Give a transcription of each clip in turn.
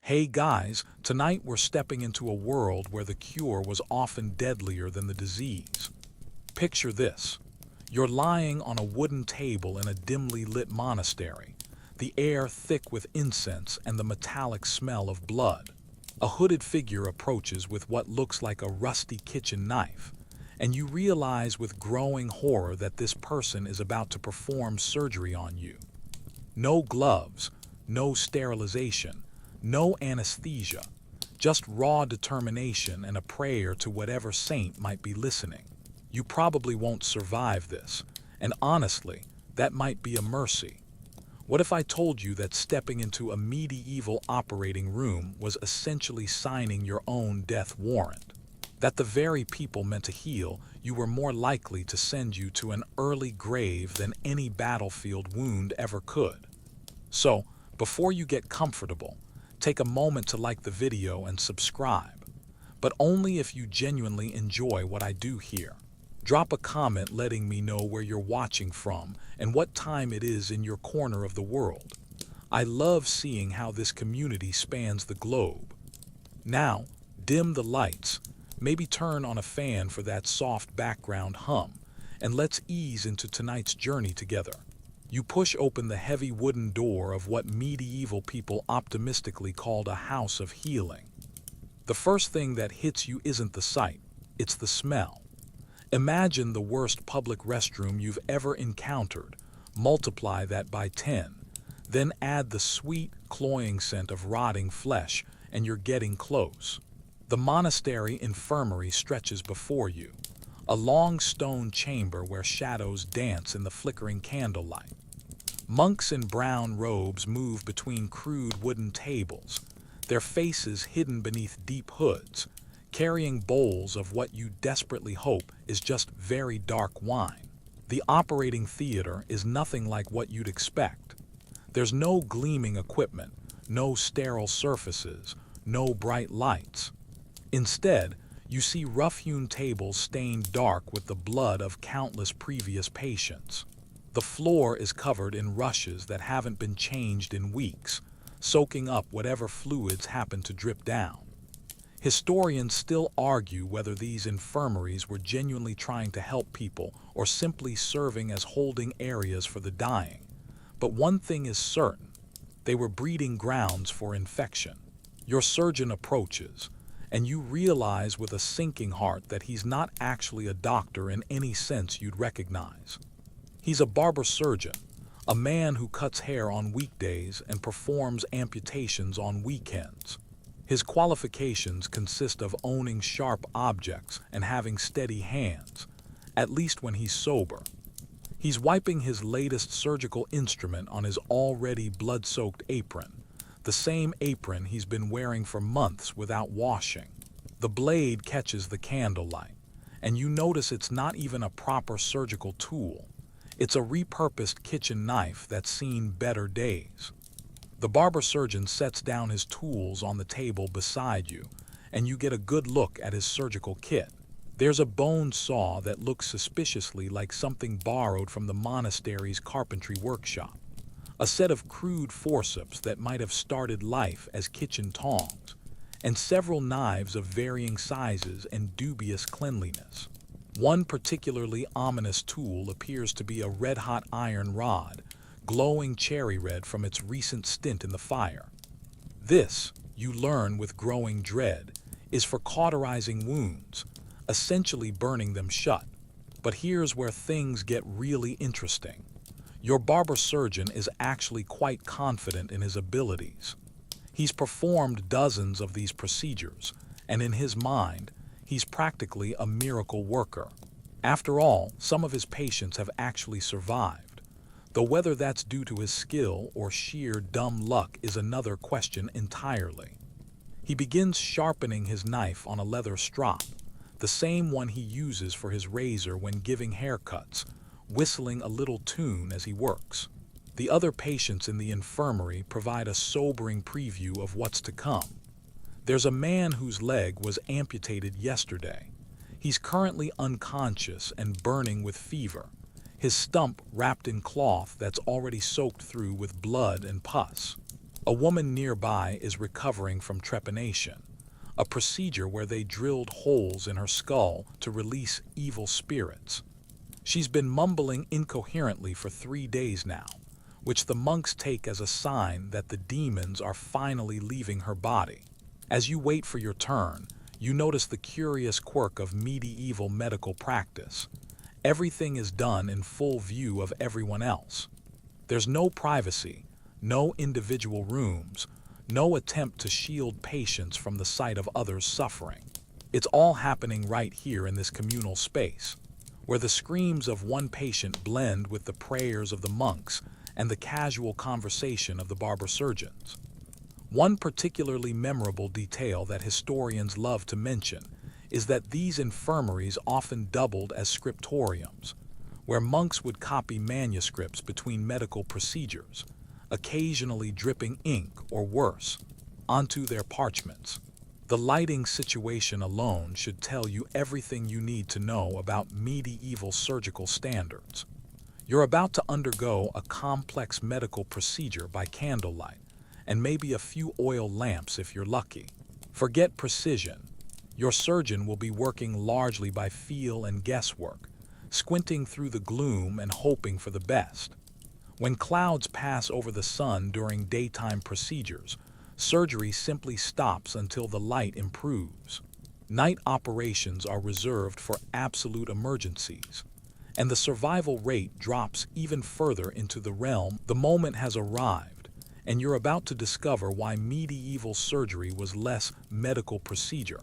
Hey guys, tonight we're stepping into a world where the cure was often deadlier than the disease. Picture this. You're lying on a wooden table in a dimly lit monastery, the air thick with incense and the metallic smell of blood. A hooded figure approaches with what looks like a rusty kitchen knife, and you realize with growing horror that this person is about to perform surgery on you. No gloves, no sterilization, no anesthesia, just raw determination and a prayer to whatever saint might be listening. You probably won't survive this, and honestly, that might be a mercy. What if I told you that stepping into a medieval operating room was essentially signing your own death warrant? That the very people meant to heal you were more likely to send you to an early grave than any battlefield wound ever could? So, before you get comfortable, take a moment to like the video and subscribe, but only if you genuinely enjoy what I do here. Drop a comment letting me know where you're watching from and what time it is in your corner of the world. I love seeing how this community spans the globe. Now, dim the lights, maybe turn on a fan for that soft background hum, and let's ease into tonight's journey together. You push open the heavy wooden door of what medieval people optimistically called a house of healing. The first thing that hits you isn't the sight, it's the smell. Imagine the worst public restroom you've ever encountered, multiply that by 10, then add the sweet, cloying scent of rotting flesh, and you're getting close. The monastery infirmary stretches before you, a long stone chamber where shadows dance in the flickering candlelight. Monks in brown robes move between crude wooden tables, their faces hidden beneath deep hoods, carrying bowls of what you desperately hope is just very dark wine. The operating theater is nothing like what you'd expect. There's no gleaming equipment, no sterile surfaces, no bright lights. Instead, you see rough-hewn tables stained dark with the blood of countless previous patients. The floor is covered in rushes that haven't been changed in weeks, soaking up whatever fluids happen to drip down. Historians still argue whether these infirmaries were genuinely trying to help people or simply serving as holding areas for the dying. But one thing is certain, they were breeding grounds for infection. Your surgeon approaches, and you realize with a sinking heart that he's not actually a doctor in any sense you'd recognize. He's a barber-surgeon, a man who cuts hair on weekdays and performs amputations on weekends. His qualifications consist of owning sharp objects and having steady hands, at least when he's sober. He's wiping his latest surgical instrument on his already blood-soaked apron, the same apron he's been wearing for months without washing. The blade catches the candlelight, and you notice it's not even a proper surgical tool. It's a repurposed kitchen knife that's seen better days. The barber-surgeon sets down his tools on the table beside you, and you get a good look at his surgical kit. There's a bone saw that looks suspiciously like something borrowed from the monastery's carpentry workshop, a set of crude forceps that might have started life as kitchen tongs, and several knives of varying sizes and dubious cleanliness. One particularly ominous tool appears to be a red-hot iron rod, glowing cherry red from its recent stint in the fire. This, you learn with growing dread, is for cauterizing wounds, essentially burning them shut. But here's where things get really interesting. Your barber-surgeon is actually quite confident in his abilities. He's performed dozens of these procedures, and in his mind, he's practically a miracle worker. After all, some of his patients have actually survived, though whether that's due to his skill or sheer dumb luck is another question entirely. He begins sharpening his knife on a leather strop, the same one he uses for his razor when giving haircuts, whistling a little tune as he works. The other patients in the infirmary provide a sobering preview of what's to come. There's a man whose leg was amputated yesterday. He's currently unconscious and burning with fever, his stump wrapped in cloth that's already soaked through with blood and pus. A woman nearby is recovering from trepanation, a procedure where they drilled holes in her skull to release evil spirits. She's been mumbling incoherently for 3 days now, which the monks take as a sign that the demons are finally leaving her body. As you wait for your turn, you notice the curious quirk of medieval medical practice. Everything is done in full view of everyone else. There's no privacy, no individual rooms, no attempt to shield patients from the sight of others suffering. It's all happening right here in this communal space, where the screams of one patient blend with the prayers of the monks and the casual conversation of the barber-surgeons. One particularly memorable detail that historians love to mention is that these infirmaries often doubled as scriptoriums, where monks would copy manuscripts between medical procedures, occasionally dripping ink or worse onto their parchments. The lighting situation alone should tell you everything you need to know about medieval surgical standards. You're about to undergo a complex medical procedure by candlelight, and maybe a few oil lamps if you're lucky. Forget precision. Your surgeon will be working largely by feel and guesswork, squinting through the gloom and hoping for the best. When clouds pass over the sun during daytime procedures, surgery simply stops until the light improves. Night operations are reserved for absolute emergencies, and the survival rate drops even further into the realm. The moment has arrived, and you're about to discover why medieval surgery was less medical procedure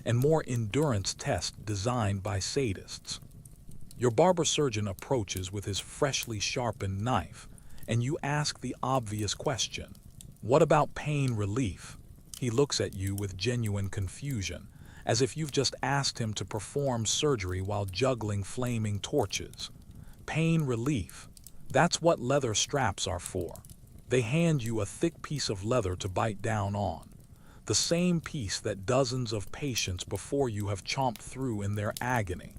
and more endurance test designed by sadists. Your barber surgeon approaches with his freshly sharpened knife, and you ask the obvious question, "What about pain relief?" He looks at you with genuine confusion, as if you've just asked him to perform surgery while juggling flaming torches. Pain relief. That's what leather straps are for. They hand you a thick piece of leather to bite down on, the same piece that dozens of patients before you have chomped through in their agony.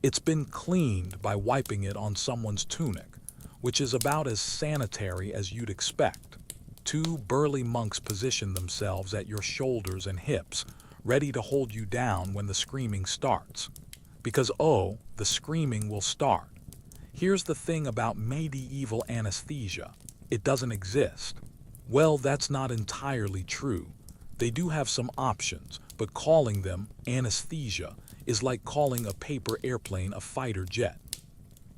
It's been cleaned by wiping it on someone's tunic, which is about as sanitary as you'd expect. 2 burly monks position themselves at your shoulders and hips, ready to hold you down when the screaming starts. Because, the screaming will start. Here's the thing about medieval anesthesia. It doesn't exist. Well, that's not entirely true. They do have some options, but calling them anesthesia is like calling a paper airplane a fighter jet.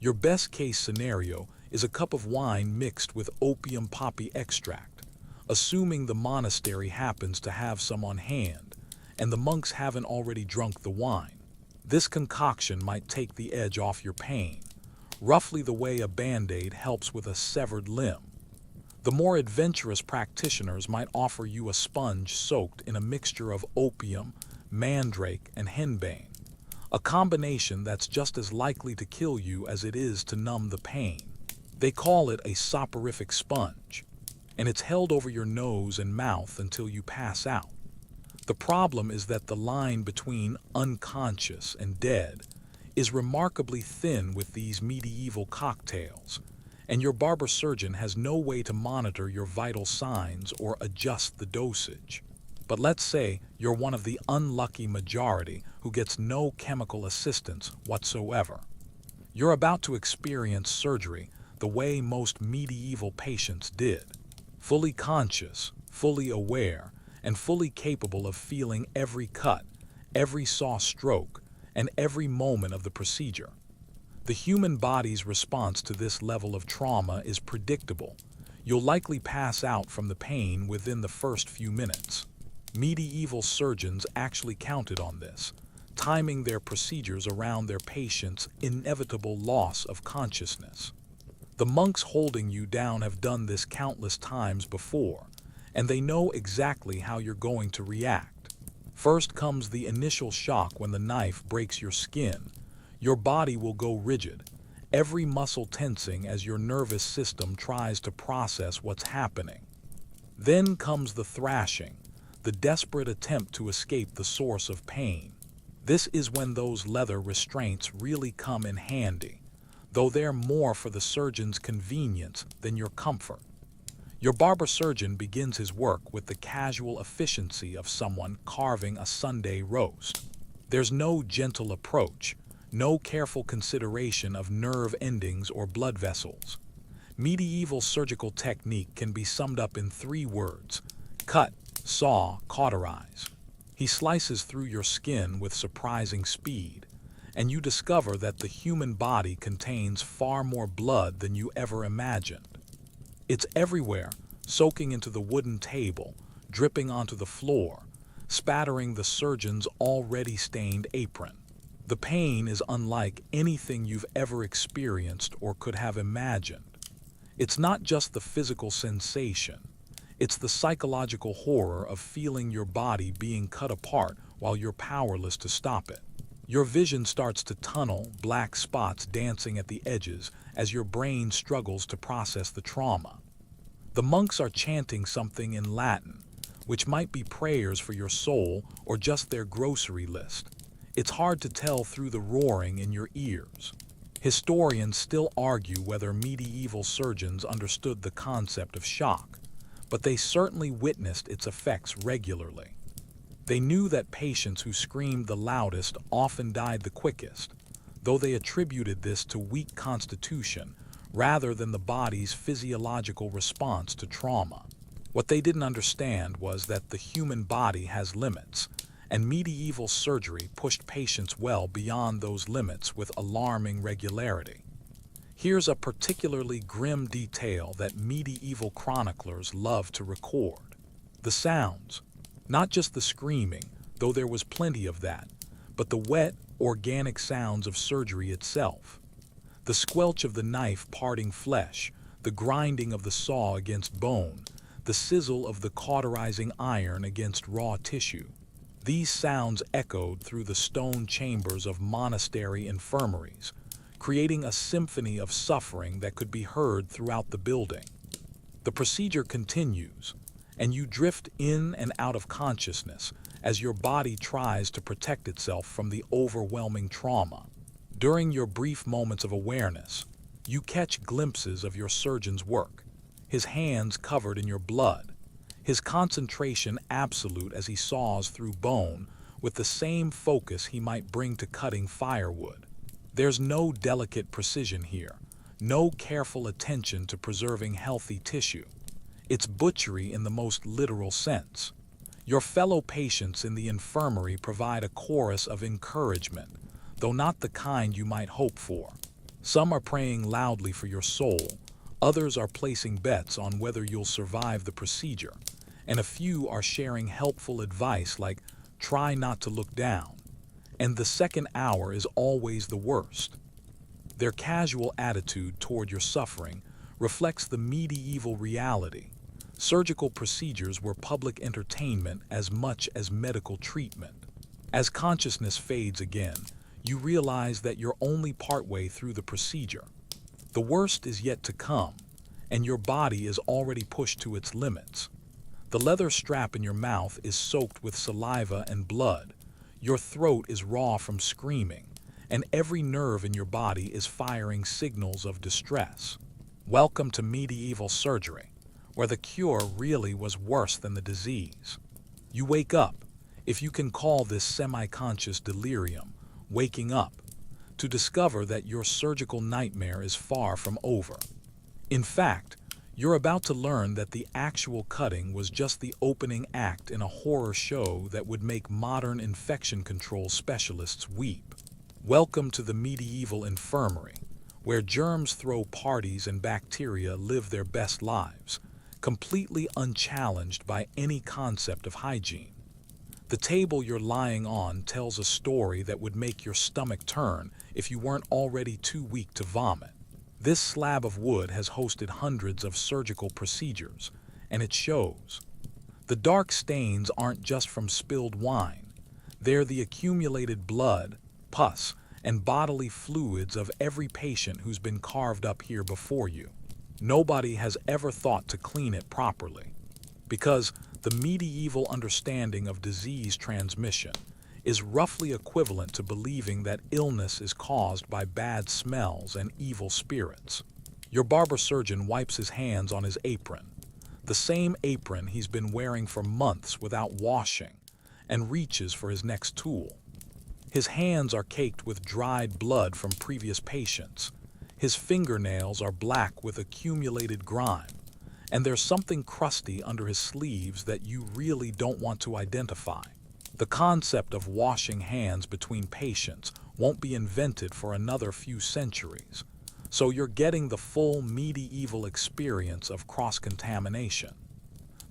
Your best case scenario is a cup of wine mixed with opium poppy extract, assuming the monastery happens to have some on hand, and the monks haven't already drunk the wine. This concoction might take the edge off your pain, roughly the way a band-aid helps with a severed limb. The more adventurous practitioners might offer you a sponge soaked in a mixture of opium, mandrake, and henbane, a combination that's just as likely to kill you as it is to numb the pain. They call it a soporific sponge, and it's held over your nose and mouth until you pass out. The problem is that the line between unconscious and dead is remarkably thin with these medieval cocktails, and your barber surgeon has no way to monitor your vital signs or adjust the dosage. But let's say you're one of the unlucky majority who gets no chemical assistance whatsoever. You're about to experience surgery the way most medieval patients did, fully conscious, fully aware, and fully capable of feeling every cut, every saw stroke, and every moment of the procedure. The human body's response to this level of trauma is predictable. You'll likely pass out from the pain within the first few minutes. Medieval surgeons actually counted on this, timing their procedures around their patients' inevitable loss of consciousness. The monks holding you down have done this countless times before, and they know exactly how you're going to react. First comes the initial shock when the knife breaks your skin. Your body will go rigid, every muscle tensing as your nervous system tries to process what's happening. Then comes the thrashing, the desperate attempt to escape the source of pain. This is when those leather restraints really come in handy, though they're more for the surgeon's convenience than your comfort. Your barber-surgeon begins his work with the casual efficiency of someone carving a Sunday roast. There's no gentle approach, no careful consideration of nerve endings or blood vessels. Medieval surgical technique can be summed up in 3 words: cut, saw, cauterize. He slices through your skin with surprising speed, and you discover that the human body contains far more blood than you ever imagined. It's everywhere, soaking into the wooden table, dripping onto the floor, spattering the surgeon's already stained apron. The pain is unlike anything you've ever experienced or could have imagined. It's not just the physical sensation, it's the psychological horror of feeling your body being cut apart while you're powerless to stop it. Your vision starts to tunnel, black spots dancing at the edges as your brain struggles to process the trauma. The monks are chanting something in Latin, which might be prayers for your soul or just their grocery list. It's hard to tell through the roaring in your ears. Historians still argue whether medieval surgeons understood the concept of shock, but they certainly witnessed its effects regularly. They knew that patients who screamed the loudest often died the quickest, though they attributed this to weak constitution rather than the body's physiological response to trauma. What they didn't understand was that the human body has limits, and medieval surgery pushed patients well beyond those limits with alarming regularity. Here's a particularly grim detail that medieval chroniclers loved to record: the sounds. Not just the screaming, though there was plenty of that, but the wet, organic sounds of surgery itself. The squelch of the knife parting flesh, the grinding of the saw against bone, the sizzle of the cauterizing iron against raw tissue. These sounds echoed through the stone chambers of monastery infirmaries, creating a symphony of suffering that could be heard throughout the building. The procedure continues, and you drift in and out of consciousness as your body tries to protect itself from the overwhelming trauma. During your brief moments of awareness, you catch glimpses of your surgeon's work, his hands covered in your blood, his concentration absolute as he saws through bone with the same focus he might bring to cutting firewood. There's no delicate precision here, no careful attention to preserving healthy tissue. It's butchery in the most literal sense. Your fellow patients in the infirmary provide a chorus of encouragement, though not the kind you might hope for. Some are praying loudly for your soul, others are placing bets on whether you'll survive the procedure, and a few are sharing helpful advice like, try not to look down. And the second hour is always the worst. Their casual attitude toward your suffering reflects the medieval reality. Surgical procedures were public entertainment as much as medical treatment. As consciousness fades again, you realize that you're only partway through the procedure. The worst is yet to come, and your body is already pushed to its limits. The leather strap in your mouth is soaked with saliva and blood. Your throat is raw from screaming, and every nerve in your body is firing signals of distress. Welcome to medieval surgery, where the cure really was worse than the disease. You wake up, if you can call this semi-conscious delirium, waking up, to discover that your surgical nightmare is far from over. In fact, you're about to learn that the actual cutting was just the opening act in a horror show that would make modern infection control specialists weep. Welcome to the medieval infirmary, where germs throw parties and bacteria live their best lives, completely unchallenged by any concept of hygiene. The table you're lying on tells a story that would make your stomach turn if you weren't already too weak to vomit. This slab of wood has hosted hundreds of surgical procedures, and it shows. The dark stains aren't just from spilled wine. They're the accumulated blood, pus, and bodily fluids of every patient who's been carved up here before you. Nobody has ever thought to clean it properly, because the medieval understanding of disease transmission is roughly equivalent to believing that illness is caused by bad smells and evil spirits. Your barber surgeon wipes his hands on his apron. the same apron he's been wearing for months without washing, and reaches for his next tool. His hands are caked with dried blood from previous patients. His fingernails are black with accumulated grime, and there's something crusty under his sleeves that you really don't want to identify. The concept of washing hands between patients won't be invented for another few centuries, so you're getting the full medieval experience of cross-contamination.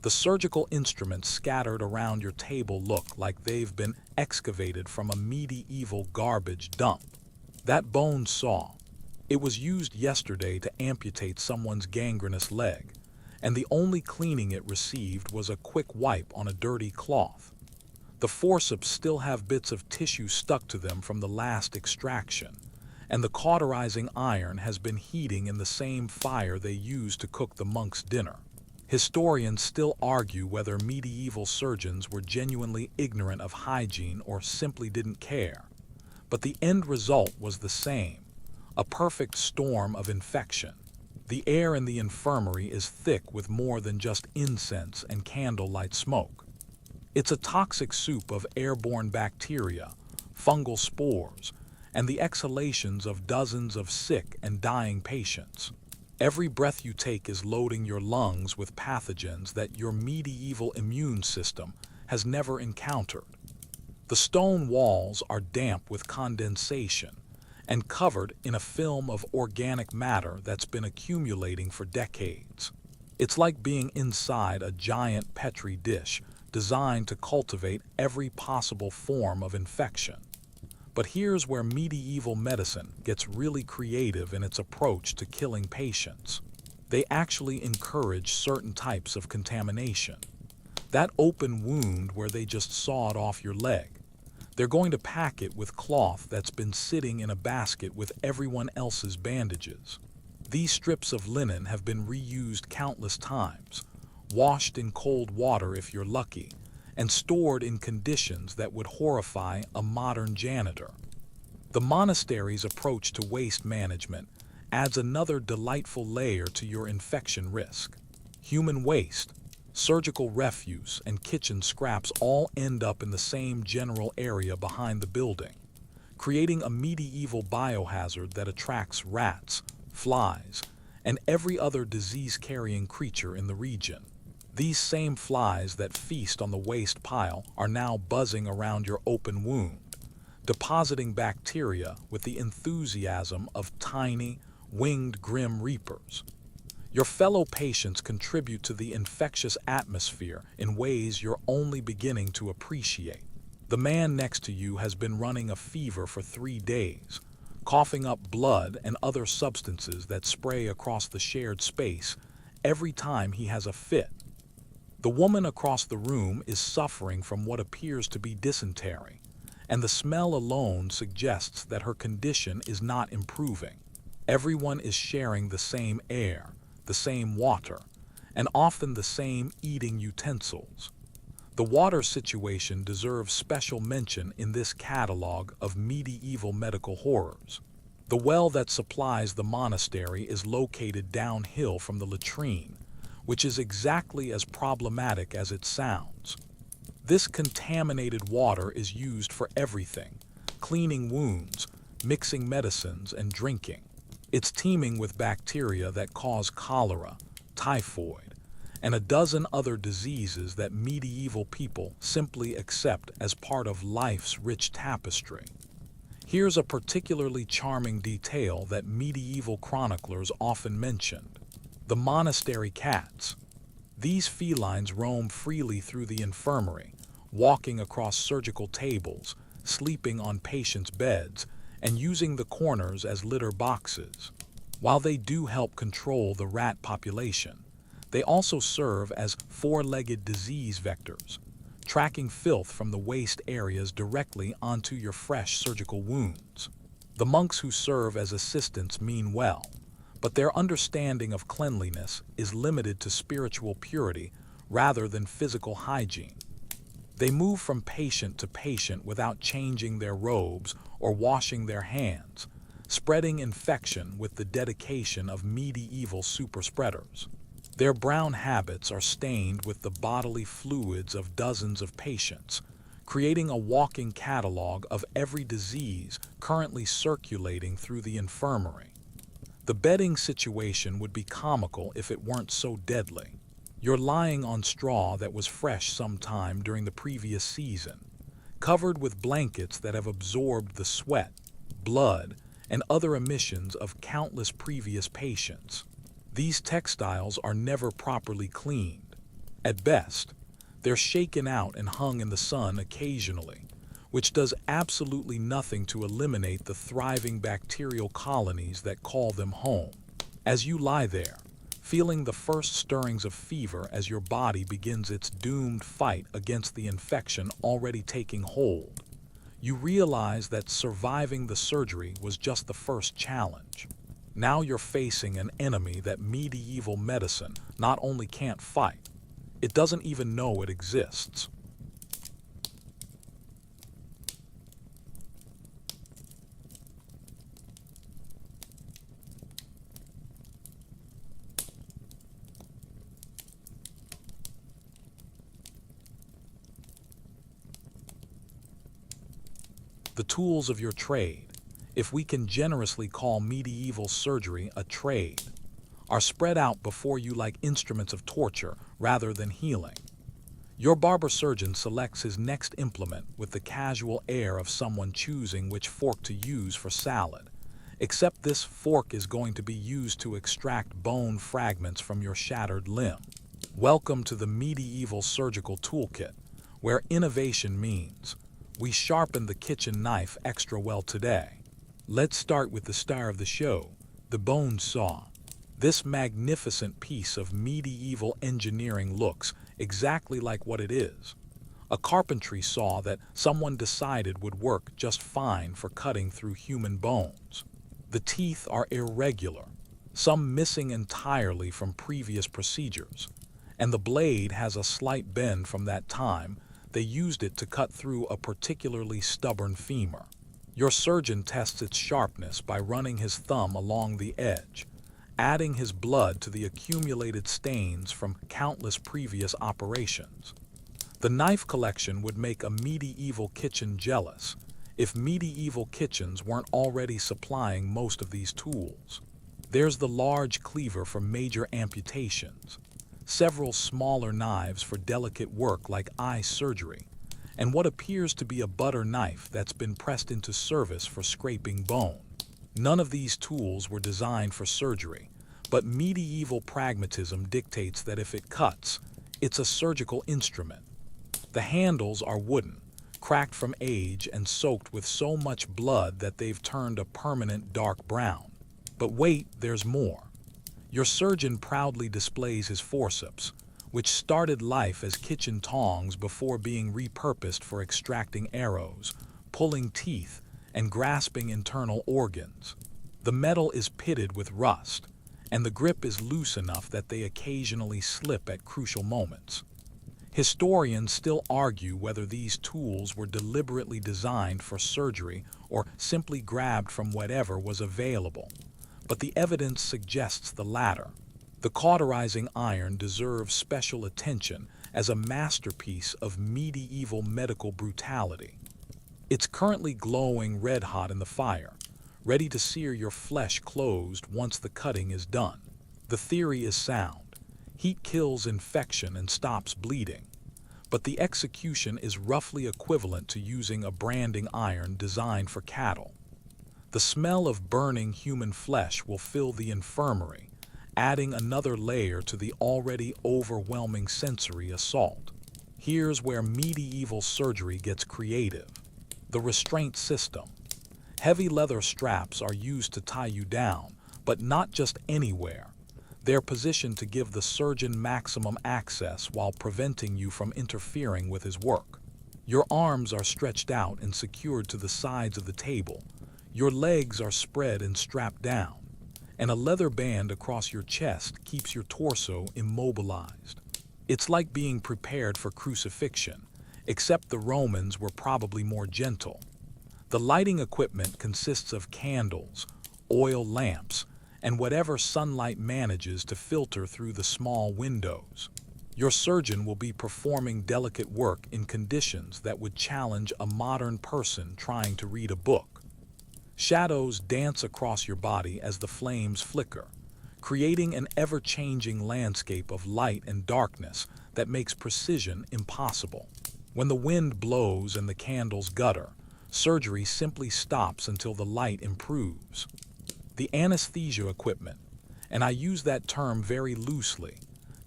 The surgical instruments scattered around your table look like they've been excavated from a medieval garbage dump. That bone saw, it was used yesterday to amputate someone's gangrenous leg, and the only cleaning it received was a quick wipe on a dirty cloth. The forceps still have bits of tissue stuck to them from the last extraction, and the cauterizing iron has been heating in the same fire they used to cook the monk's dinner. Historians still argue whether medieval surgeons were genuinely ignorant of hygiene or simply didn't care. But the end result was the same, a perfect storm of infection. The air in the infirmary is thick with more than just incense and candlelight smoke. It's a toxic soup of airborne bacteria, fungal spores, and the exhalations of dozens of sick and dying patients. Every breath you take is loading your lungs with pathogens that your medieval immune system has never encountered. The stone walls are damp with condensation and covered in a film of organic matter that's been accumulating for decades. It's like being inside a giant Petri dish designed to cultivate every possible form of infection. But here's where medieval medicine gets really creative in its approach to killing patients. They actually encourage certain types of contamination. That open wound where they just sawed off your leg, they're going to pack it with cloth that's been sitting in a basket with everyone else's bandages. These strips of linen have been reused countless times, washed in cold water if you're lucky, and stored in conditions that would horrify a modern janitor. The monastery's approach to waste management adds another delightful layer to your infection risk. Human waste, surgical refuse, and kitchen scraps all end up in the same general area behind the building, creating a medieval biohazard that attracts rats, flies, and every other disease-carrying creature in the region. These same flies that feast on the waste pile are now buzzing around your open wound, depositing bacteria with the enthusiasm of tiny, winged grim reapers. Your fellow patients contribute to the infectious atmosphere in ways you're only beginning to appreciate. The man next to you has been running a fever for 3 days, coughing up blood and other substances that spray across the shared space every time he has a fit. The woman across the room is suffering from what appears to be dysentery, and the smell alone suggests that her condition is not improving. Everyone is sharing the same air, the same water, and often the same eating utensils. The water situation deserves special mention in this catalog of medieval medical horrors. The well that supplies the monastery is located downhill from the latrine, which is exactly as problematic as it sounds. This contaminated water is used for everything: cleaning wounds, mixing medicines, and drinking. It's teeming with bacteria that cause cholera, typhoid, and a dozen other diseases that medieval people simply accept as part of life's rich tapestry. Here's a particularly charming detail that medieval chroniclers often mentioned: the monastery cats. These felines roam freely through the infirmary, walking across surgical tables, sleeping on patients' beds, and using the corners as litter boxes. While they do help control the rat population, they also serve as four-legged disease vectors, tracking filth from the waste areas directly onto your fresh surgical wounds. The monks who serve as assistants mean well, but their understanding of cleanliness is limited to spiritual purity rather than physical hygiene. They move from patient to patient without changing their robes or washing their hands, spreading infection with the dedication of medieval super spreaders. Their brown habits are stained with the bodily fluids of dozens of patients, creating a walking catalog of every disease currently circulating through the infirmary. The bedding situation would be comical if it weren't so deadly. You're lying on straw that was fresh sometime during the previous season, covered with blankets that have absorbed the sweat, blood, and other emissions of countless previous patients. These textiles are never properly cleaned. At best, they're shaken out and hung in the sun occasionally, which does absolutely nothing to eliminate the thriving bacterial colonies that call them home. As you lie there, feeling the first stirrings of fever as your body begins its doomed fight against the infection already taking hold, you realize that surviving the surgery was just the first challenge. Now you're facing an enemy that medieval medicine not only can't fight, it doesn't even know it exists. The tools of your trade, if we can generously call medieval surgery a trade, are spread out before you like instruments of torture rather than healing. Your barber-surgeon selects his next implement with the casual air of someone choosing which fork to use for salad, except this fork is going to be used to extract bone fragments from your shattered limb. Welcome to the medieval surgical toolkit, where innovation means we sharpen the kitchen knife extra well today. Let's start with the star of the show, the bone saw. This magnificent piece of medieval engineering looks exactly like what it is. A carpentry saw that someone decided would work just fine for cutting through human bones. The teeth are irregular, some missing entirely from previous procedures, and the blade has a slight bend from that time they used it to cut through a particularly stubborn femur. Your surgeon tests its sharpness by running his thumb along the edge, adding his blood to the accumulated stains from countless previous operations. The knife collection would make a medieval kitchen jealous if medieval kitchens weren't already supplying most of these tools. There's the large cleaver for major amputations, several smaller knives for delicate work like eye surgery, and what appears to be a butter knife that's been pressed into service for scraping bone. None of these tools were designed for surgery, but medieval pragmatism dictates that if it cuts, it's a surgical instrument. The handles are wooden, cracked from age and soaked with so much blood that they've turned a permanent dark brown. But wait, there's more. Your surgeon proudly displays his forceps, which started life as kitchen tongs before being repurposed for extracting arrows, pulling teeth, and grasping internal organs. The metal is pitted with rust, and the grip is loose enough that they occasionally slip at crucial moments. Historians still argue whether these tools were deliberately designed for surgery or simply grabbed from whatever was available, but the evidence suggests the latter. The cauterizing iron deserves special attention as a masterpiece of medieval medical brutality. It's currently glowing red-hot in the fire, ready to sear your flesh closed once the cutting is done. The theory is sound. Heat kills infection and stops bleeding, but the execution is roughly equivalent to using a branding iron designed for cattle. The smell of burning human flesh will fill the infirmary, adding another layer to the already overwhelming sensory assault. Here's where medieval surgery gets creative. The restraint system. Heavy leather straps are used to tie you down, but not just anywhere. They're positioned to give the surgeon maximum access while preventing you from interfering with his work. Your arms are stretched out and secured to the sides of the table. Your legs are spread and strapped down, and a leather band across your chest keeps your torso immobilized. It's like being prepared for crucifixion, except the Romans were probably more gentle. The lighting equipment consists of candles, oil lamps, and whatever sunlight manages to filter through the small windows. Your surgeon will be performing delicate work in conditions that would challenge a modern person trying to read a book. Shadows dance across your body as the flames flicker, creating an ever-changing landscape of light and darkness that makes precision impossible. When the wind blows and the candles gutter, surgery simply stops until the light improves. The anesthesia equipment, and I use that term very loosely,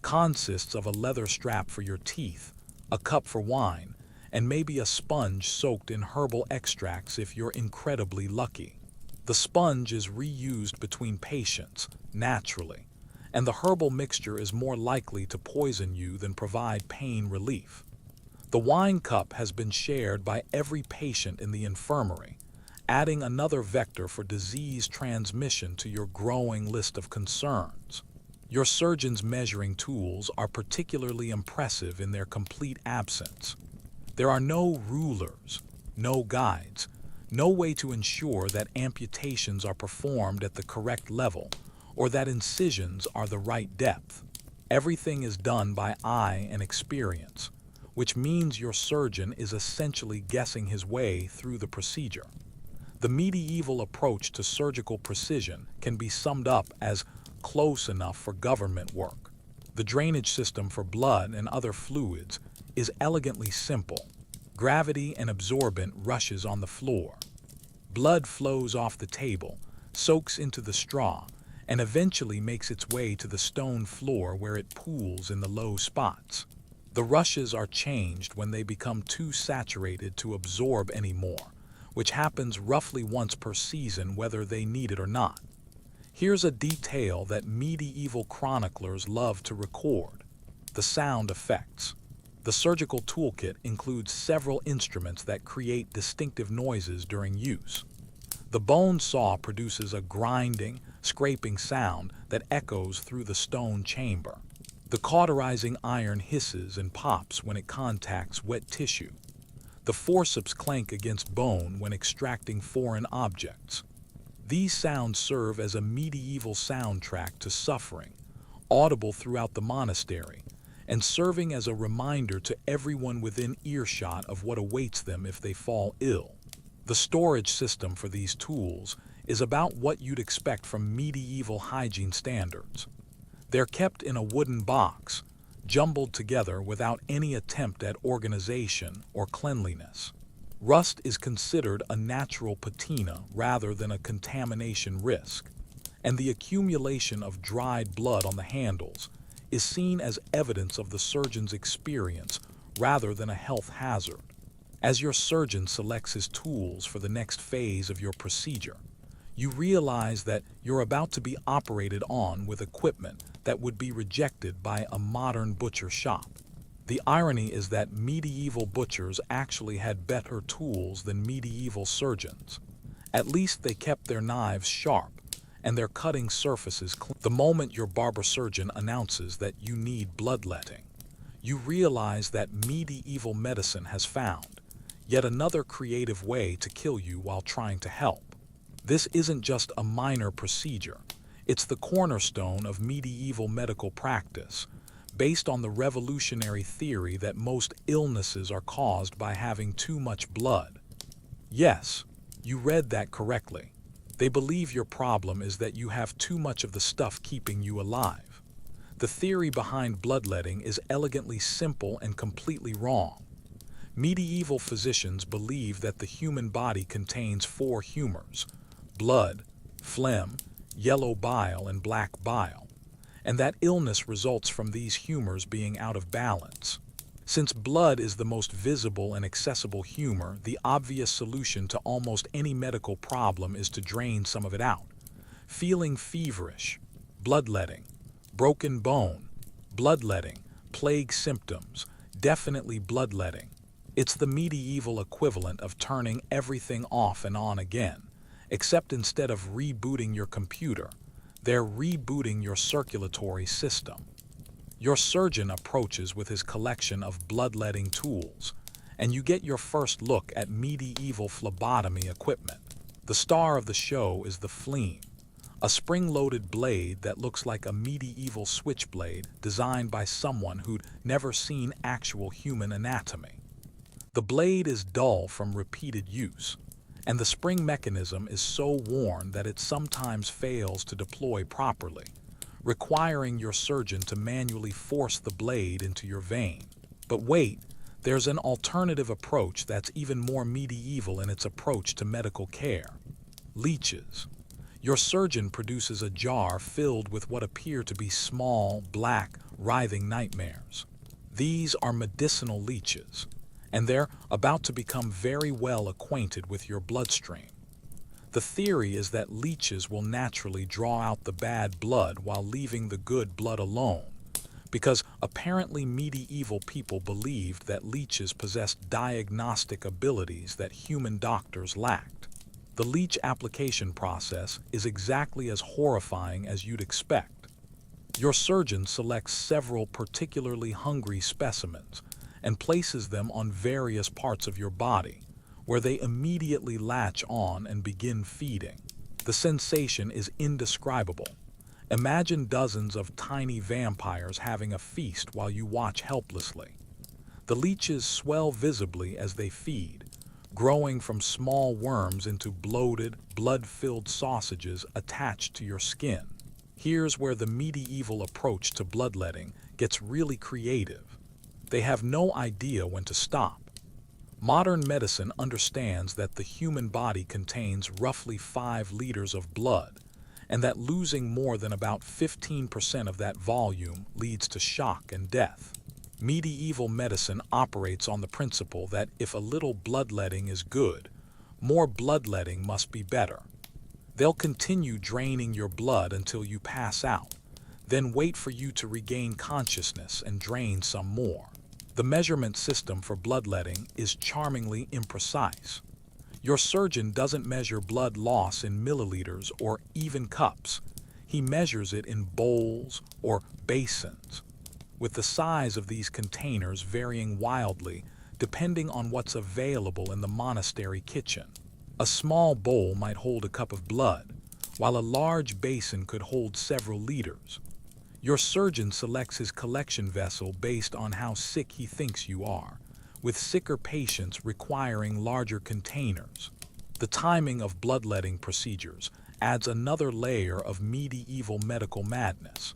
consists of a leather strap for your teeth, a cup for wine, and maybe a sponge soaked in herbal extracts if you're incredibly lucky. The sponge is reused between patients, naturally, and the herbal mixture is more likely to poison you than provide pain relief. The wine cup has been shared by every patient in the infirmary, adding another vector for disease transmission to your growing list of concerns. Your surgeon's measuring tools are particularly impressive in their complete absence. There are no rulers, no guides, no way to ensure that amputations are performed at the correct level or that incisions are the right depth. Everything is done by eye and experience, which means your surgeon is essentially guessing his way through the procedure. The medieval approach to surgical precision can be summed up as close enough for government work. The drainage system for blood and other fluids is elegantly simple. Gravity and absorbent rushes on the floor. Blood flows off the table, soaks into the straw, and eventually makes its way to the stone floor where it pools in the low spots. The rushes are changed when they become too saturated to absorb anymore, which happens roughly once per season whether they need it or not. Here's a detail that medieval chroniclers love to record: the sound effects. The surgical toolkit includes several instruments that create distinctive noises during use. The bone saw produces a grinding, scraping sound that echoes through the stone chamber. The cauterizing iron hisses and pops when it contacts wet tissue. The forceps clank against bone when extracting foreign objects. These sounds serve as a medieval soundtrack to suffering, audible throughout the monastery, and serving as a reminder to everyone within earshot of what awaits them if they fall ill. The storage system for these tools is about what you'd expect from medieval hygiene standards. They're kept in a wooden box, jumbled together without any attempt at organization or cleanliness. Rust is considered a natural patina rather than a contamination risk, and the accumulation of dried blood on the handles is seen as evidence of the surgeon's experience rather than a health hazard. As your surgeon selects his tools for the next phase of your procedure, you realize that you're about to be operated on with equipment that would be rejected by a modern butcher shop. The irony is that medieval butchers actually had better tools than medieval surgeons. At least they kept their knives sharp and their cutting surfaces clean. The moment your barber-surgeon announces that you need bloodletting, you realize that medieval medicine has found yet another creative way to kill you while trying to help. This isn't just a minor procedure. It's the cornerstone of medieval medical practice, based on the revolutionary theory that most illnesses are caused by having too much blood. Yes, you read that correctly. They believe your problem is that you have too much of the stuff keeping you alive. The theory behind bloodletting is elegantly simple and completely wrong. Medieval physicians believed that the human body contains 4 humors: blood, phlegm, yellow bile, and black bile, and that illness results from these humors being out of balance. Since blood is the most visible and accessible humor, the obvious solution to almost any medical problem is to drain some of it out. Feeling feverish, bloodletting. Broken bone, bloodletting. Plague symptoms, definitely bloodletting. It's the medieval equivalent of turning everything off and on again, except instead of rebooting your computer, they're rebooting your circulatory system. Your surgeon approaches with his collection of bloodletting tools, and you get your first look at medieval phlebotomy equipment. The star of the show is the phlegm, a spring-loaded blade that looks like a medieval switchblade designed by someone who'd never seen actual human anatomy. The blade is dull from repeated use, and the spring mechanism is so worn that it sometimes fails to deploy properly, requiring your surgeon to manually force the blade into your vein. But wait, there's an alternative approach that's even more medieval in its approach to medical care. Leeches. Your surgeon produces a jar filled with what appear to be small, black, writhing nightmares. These are medicinal leeches, and they're about to become very well acquainted with your bloodstream. The theory is that leeches will naturally draw out the bad blood while leaving the good blood alone, because apparently medieval people believed that leeches possessed diagnostic abilities that human doctors lacked. The leech application process is exactly as horrifying as you'd expect. Your surgeon selects several particularly hungry specimens and places them on various parts of your body, where they immediately latch on and begin feeding. The sensation is indescribable. Imagine dozens of tiny vampires having a feast while you watch helplessly. The leeches swell visibly as they feed, growing from small worms into bloated, blood-filled sausages attached to your skin. Here's where the medieval approach to bloodletting gets really creative. They have no idea when to stop. Modern medicine understands that the human body contains roughly 5 liters of blood, and that losing more than about 15% of that volume leads to shock and death. Medieval medicine operates on the principle that if a little bloodletting is good, more bloodletting must be better. They'll continue draining your blood until you pass out, then wait for you to regain consciousness and drain some more. The measurement system for bloodletting is charmingly imprecise. Your surgeon doesn't measure blood loss in milliliters or even cups. He measures it in bowls or basins, with the size of these containers varying wildly depending on what's available in the monastery kitchen. A small bowl might hold a cup of blood, while a large basin could hold several liters. Your surgeon selects his collection vessel based on how sick he thinks you are, with sicker patients requiring larger containers. The timing of bloodletting procedures adds another layer of medieval medical madness.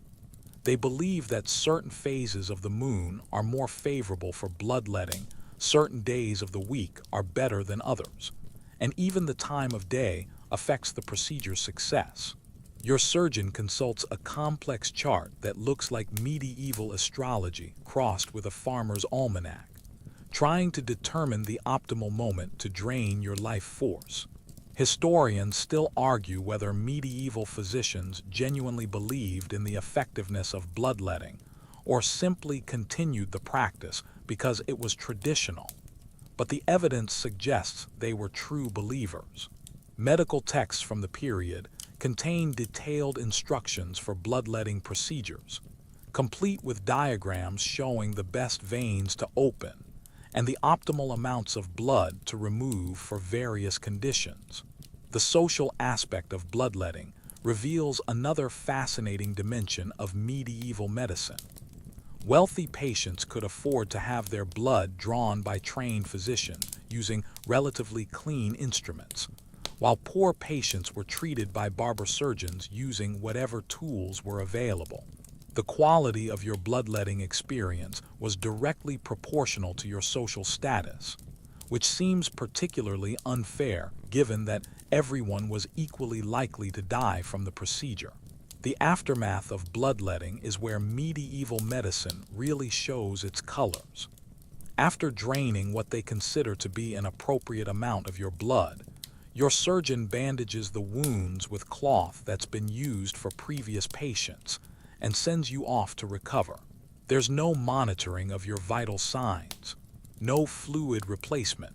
They believe that certain phases of the moon are more favorable for bloodletting, certain days of the week are better than others, and even the time of day affects the procedure's success. Your surgeon consults a complex chart that looks like medieval astrology crossed with a farmer's almanac, trying to determine the optimal moment to drain your life force. Historians still argue whether medieval physicians genuinely believed in the effectiveness of bloodletting or simply continued the practice because it was traditional, but the evidence suggests they were true believers. Medical texts from the period contain detailed instructions for bloodletting procedures, complete with diagrams showing the best veins to open and the optimal amounts of blood to remove for various conditions. The social aspect of bloodletting reveals another fascinating dimension of medieval medicine. Wealthy patients could afford to have their blood drawn by trained physicians using relatively clean instruments, while poor patients were treated by barber-surgeons using whatever tools were available. The quality of your bloodletting experience was directly proportional to your social status, which seems particularly unfair given that everyone was equally likely to die from the procedure. The aftermath of bloodletting is where medieval medicine really shows its colors. After draining what they consider to be an appropriate amount of your blood, your surgeon bandages the wounds with cloth that's been used for previous patients and sends you off to recover. There's no monitoring of your vital signs, no fluid replacement,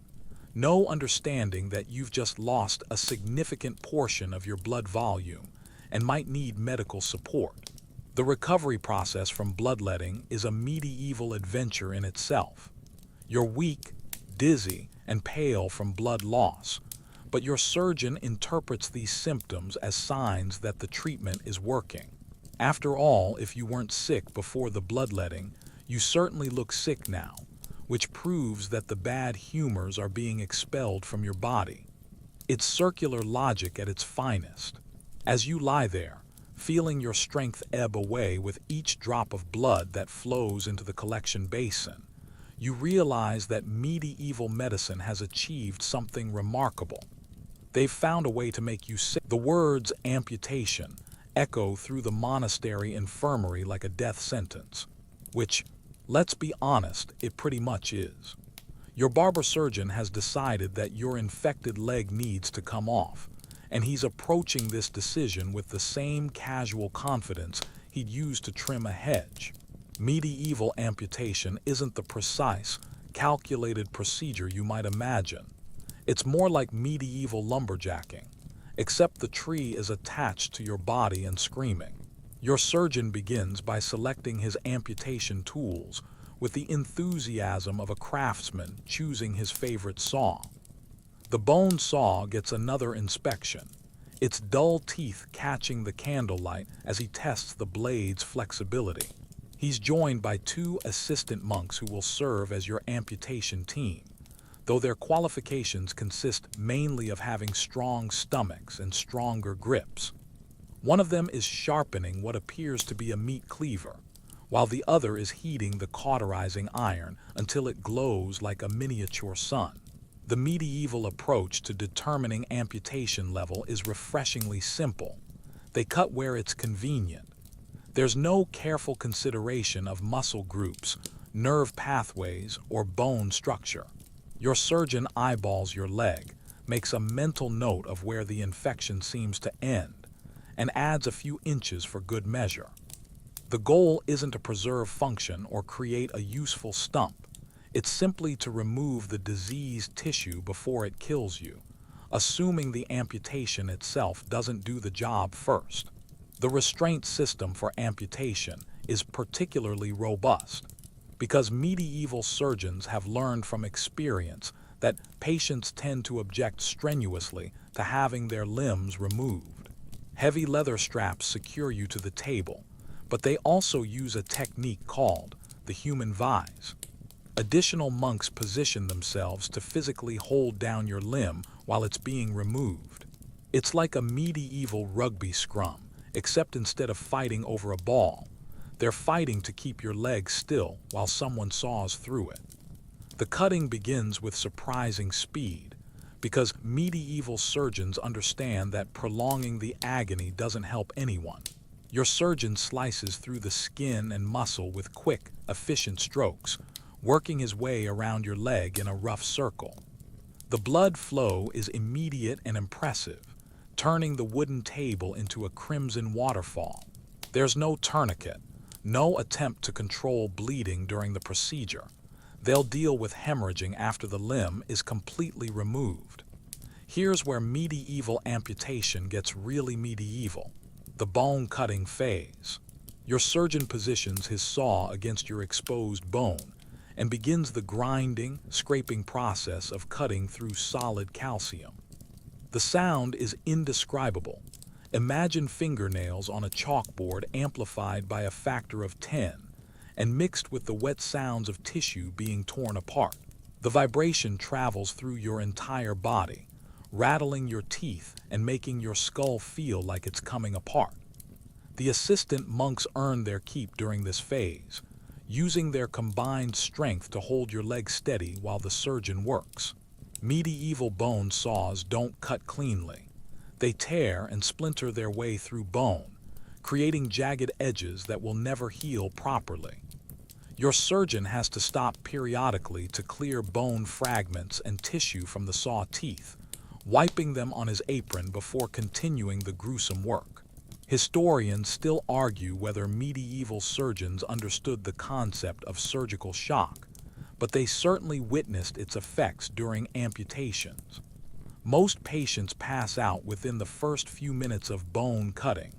no understanding that you've just lost a significant portion of your blood volume and might need medical support. The recovery process from bloodletting is a medieval adventure in itself. You're weak, dizzy, and pale from blood loss, but your surgeon interprets these symptoms as signs that the treatment is working. After all, if you weren't sick before the bloodletting, you certainly look sick now, which proves that the bad humors are being expelled from your body. It's circular logic at its finest. As you lie there, feeling your strength ebb away with each drop of blood that flows into the collection basin, you realize that medieval medicine has achieved something remarkable. They've found a way to make you sick. The words amputation echo through the monastery infirmary like a death sentence, which, let's be honest, it pretty much is. Your barber-surgeon has decided that your infected leg needs to come off, and he's approaching this decision with the same casual confidence he'd use to trim a hedge. Medieval amputation isn't the precise, calculated procedure you might imagine. It's more like medieval lumberjacking, except the tree is attached to your body and screaming. Your surgeon begins by selecting his amputation tools with the enthusiasm of a craftsman choosing his favorite saw. The bone saw gets another inspection, its dull teeth catching the candlelight as he tests the blade's flexibility. He's joined by 2 assistant monks who will serve as your amputation team, though their qualifications consist mainly of having strong stomachs and stronger grips. One of them is sharpening what appears to be a meat cleaver, while the other is heating the cauterizing iron until it glows like a miniature sun. The medieval approach to determining amputation level is refreshingly simple. They cut where it's convenient. There's no careful consideration of muscle groups, nerve pathways, or bone structure. Your surgeon eyeballs your leg, makes a mental note of where the infection seems to end, and adds a few inches for good measure. The goal isn't to preserve function or create a useful stump. It's simply to remove the diseased tissue before it kills you, assuming the amputation itself doesn't do the job first. The restraint system for amputation is particularly robust because medieval surgeons have learned from experience that patients tend to object strenuously to having their limbs removed. Heavy leather straps secure you to the table, but they also use a technique called the human vise. Additional monks position themselves to physically hold down your limb while it's being removed. It's like a medieval rugby scrum, except instead of fighting over a ball, they're fighting to keep your leg still while someone saws through it. The cutting begins with surprising speed, because medieval surgeons understand that prolonging the agony doesn't help anyone. Your surgeon slices through the skin and muscle with quick, efficient strokes, working his way around your leg in a rough circle. The blood flow is immediate and impressive, turning the wooden table into a crimson waterfall. There's no tourniquet, no attempt to control bleeding during the procedure. They'll deal with hemorrhaging after the limb is completely removed. Here's where medieval amputation gets really medieval: the bone-cutting phase. Your surgeon positions his saw against your exposed bone and begins the grinding, scraping process of cutting through solid calcium. The sound is indescribable. Imagine fingernails on a chalkboard amplified by a factor of 10 and mixed with the wet sounds of tissue being torn apart. The vibration travels through your entire body, rattling your teeth and making your skull feel like it's coming apart. The assistant monks earn their keep during this phase, using their combined strength to hold your leg steady while the surgeon works. Medieval bone saws don't cut cleanly. They tear and splinter their way through bone, creating jagged edges that will never heal properly. Your surgeon has to stop periodically to clear bone fragments and tissue from the saw teeth, wiping them on his apron before continuing the gruesome work. Historians still argue whether medieval surgeons understood the concept of surgical shock, but they certainly witnessed its effects during amputations. Most patients pass out within the first few minutes of bone cutting,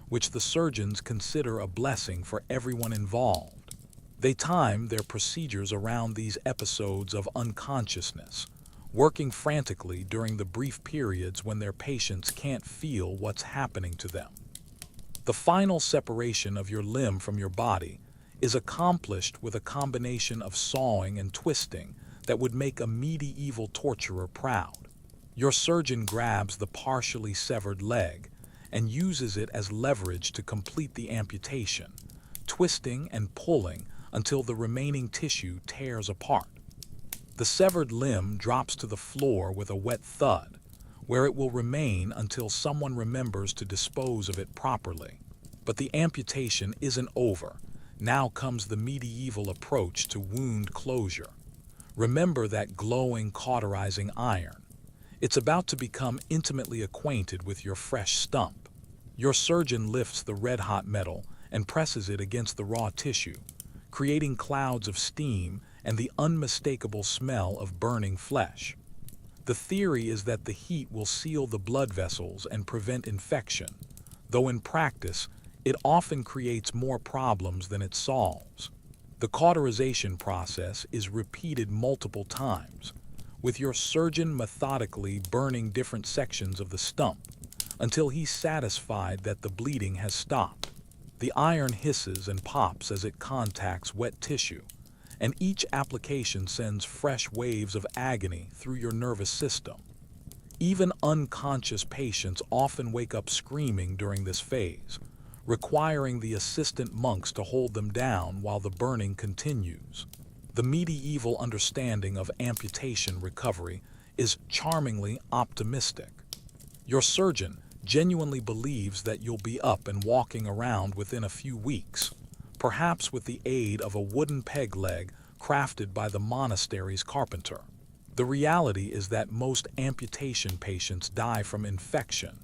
which the surgeons consider a blessing for everyone involved. They time their procedures around these episodes of unconsciousness, working frantically during the brief periods when their patients can't feel what's happening to them. The final separation of your limb from your body is accomplished with a combination of sawing and twisting that would make a medieval torturer proud. Your surgeon grabs the partially severed leg and uses it as leverage to complete the amputation, twisting and pulling until the remaining tissue tears apart. The severed limb drops to the floor with a wet thud, where it will remain until someone remembers to dispose of it properly. But the amputation isn't over. Now comes the medieval approach to wound closure. Remember that glowing, cauterizing iron. It's about to become intimately acquainted with your fresh stump. Your surgeon lifts the red-hot metal and presses it against the raw tissue, creating clouds of steam and the unmistakable smell of burning flesh. The theory is that the heat will seal the blood vessels and prevent infection, though in practice, it often creates more problems than it solves. The cauterization process is repeated multiple times, with your surgeon methodically burning different sections of the stump until he's satisfied that the bleeding has stopped. The iron hisses and pops as it contacts wet tissue, and each application sends fresh waves of agony through your nervous system. Even unconscious patients often wake up screaming during this phase, requiring the assistant monks to hold them down while the burning continues. The medieval understanding of amputation recovery is charmingly optimistic. Your surgeon genuinely believes that you'll be up and walking around within a few weeks, perhaps with the aid of a wooden peg leg crafted by the monastery's carpenter. The reality is that most amputation patients die from infection,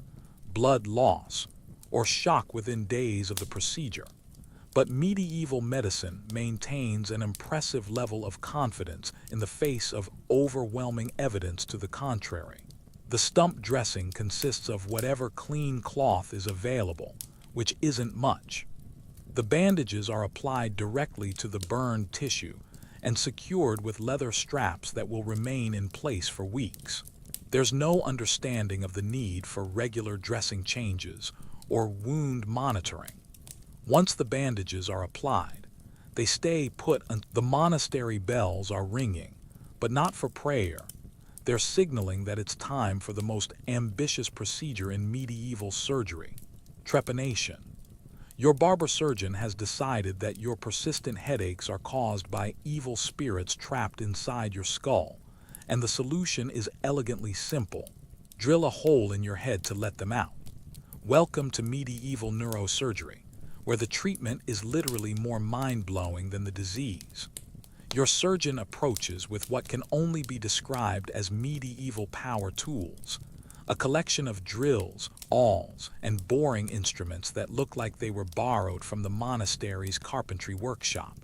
blood loss, or shock within days of the procedure. But medieval medicine maintains an impressive level of confidence in the face of overwhelming evidence to the contrary. The stump dressing consists of whatever clean cloth is available, which isn't much. The bandages are applied directly to the burned tissue and secured with leather straps that will remain in place for weeks. There's no understanding of the need for regular dressing changes or wound monitoring. Once the bandages are applied, they stay put until the monastery bells are ringing, but not for prayer. They're signaling that it's time for the most ambitious procedure in medieval surgery, trepanation. Your barber-surgeon has decided that your persistent headaches are caused by evil spirits trapped inside your skull, and the solution is elegantly simple. Drill a hole in your head to let them out. Welcome to medieval neurosurgery, where the treatment is literally more mind-blowing than the disease. Your surgeon approaches with what can only be described as medieval power tools, a collection of drills, awls, and boring instruments that look like they were borrowed from the monastery's carpentry workshop.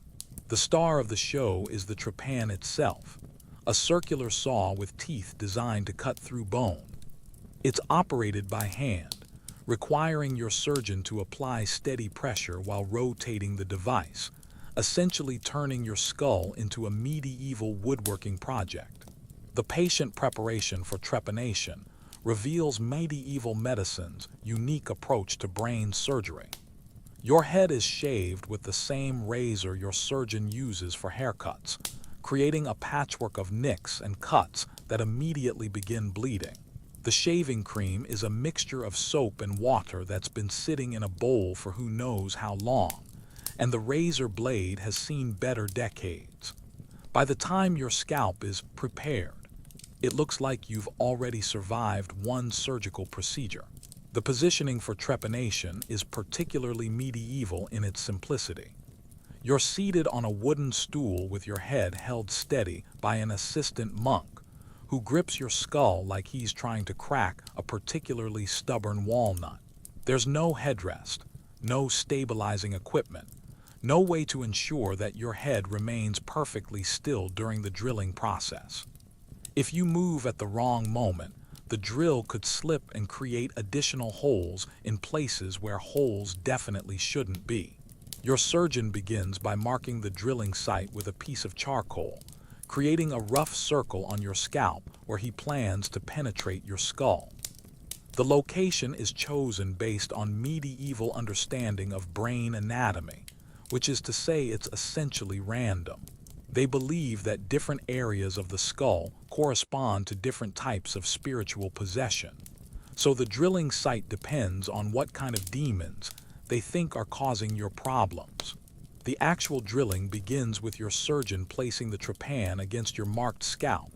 The star of the show is the trepan itself, a circular saw with teeth designed to cut through bone. It's operated by hand, requiring your surgeon to apply steady pressure while rotating the device, essentially turning your skull into a medieval woodworking project. The patient preparation for trepanation reveals medieval medicine's unique approach to brain surgery. Your head is shaved with the same razor your surgeon uses for haircuts, creating a patchwork of nicks and cuts that immediately begin bleeding. The shaving cream is a mixture of soap and water that's been sitting in a bowl for who knows how long, and the razor blade has seen better decades. By the time your scalp is prepared, it looks like you've already survived one surgical procedure. The positioning for trepanation is particularly medieval in its simplicity. You're seated on a wooden stool with your head held steady by an assistant monk, who grips your skull like he's trying to crack a particularly stubborn walnut. There's no headrest, no stabilizing equipment, no way to ensure that your head remains perfectly still during the drilling process. If you move at the wrong moment, the drill could slip and create additional holes in places where holes definitely shouldn't be. Your surgeon begins by marking the drilling site with a piece of charcoal, creating a rough circle on your scalp where he plans to penetrate your skull. The location is chosen based on medieval understanding of brain anatomy, which is to say it's essentially random. They believe that different areas of the skull correspond to different types of spiritual possession. So the drilling site depends on what kind of demons they think are causing your problems. The actual drilling begins with your surgeon placing the trepan against your marked scalp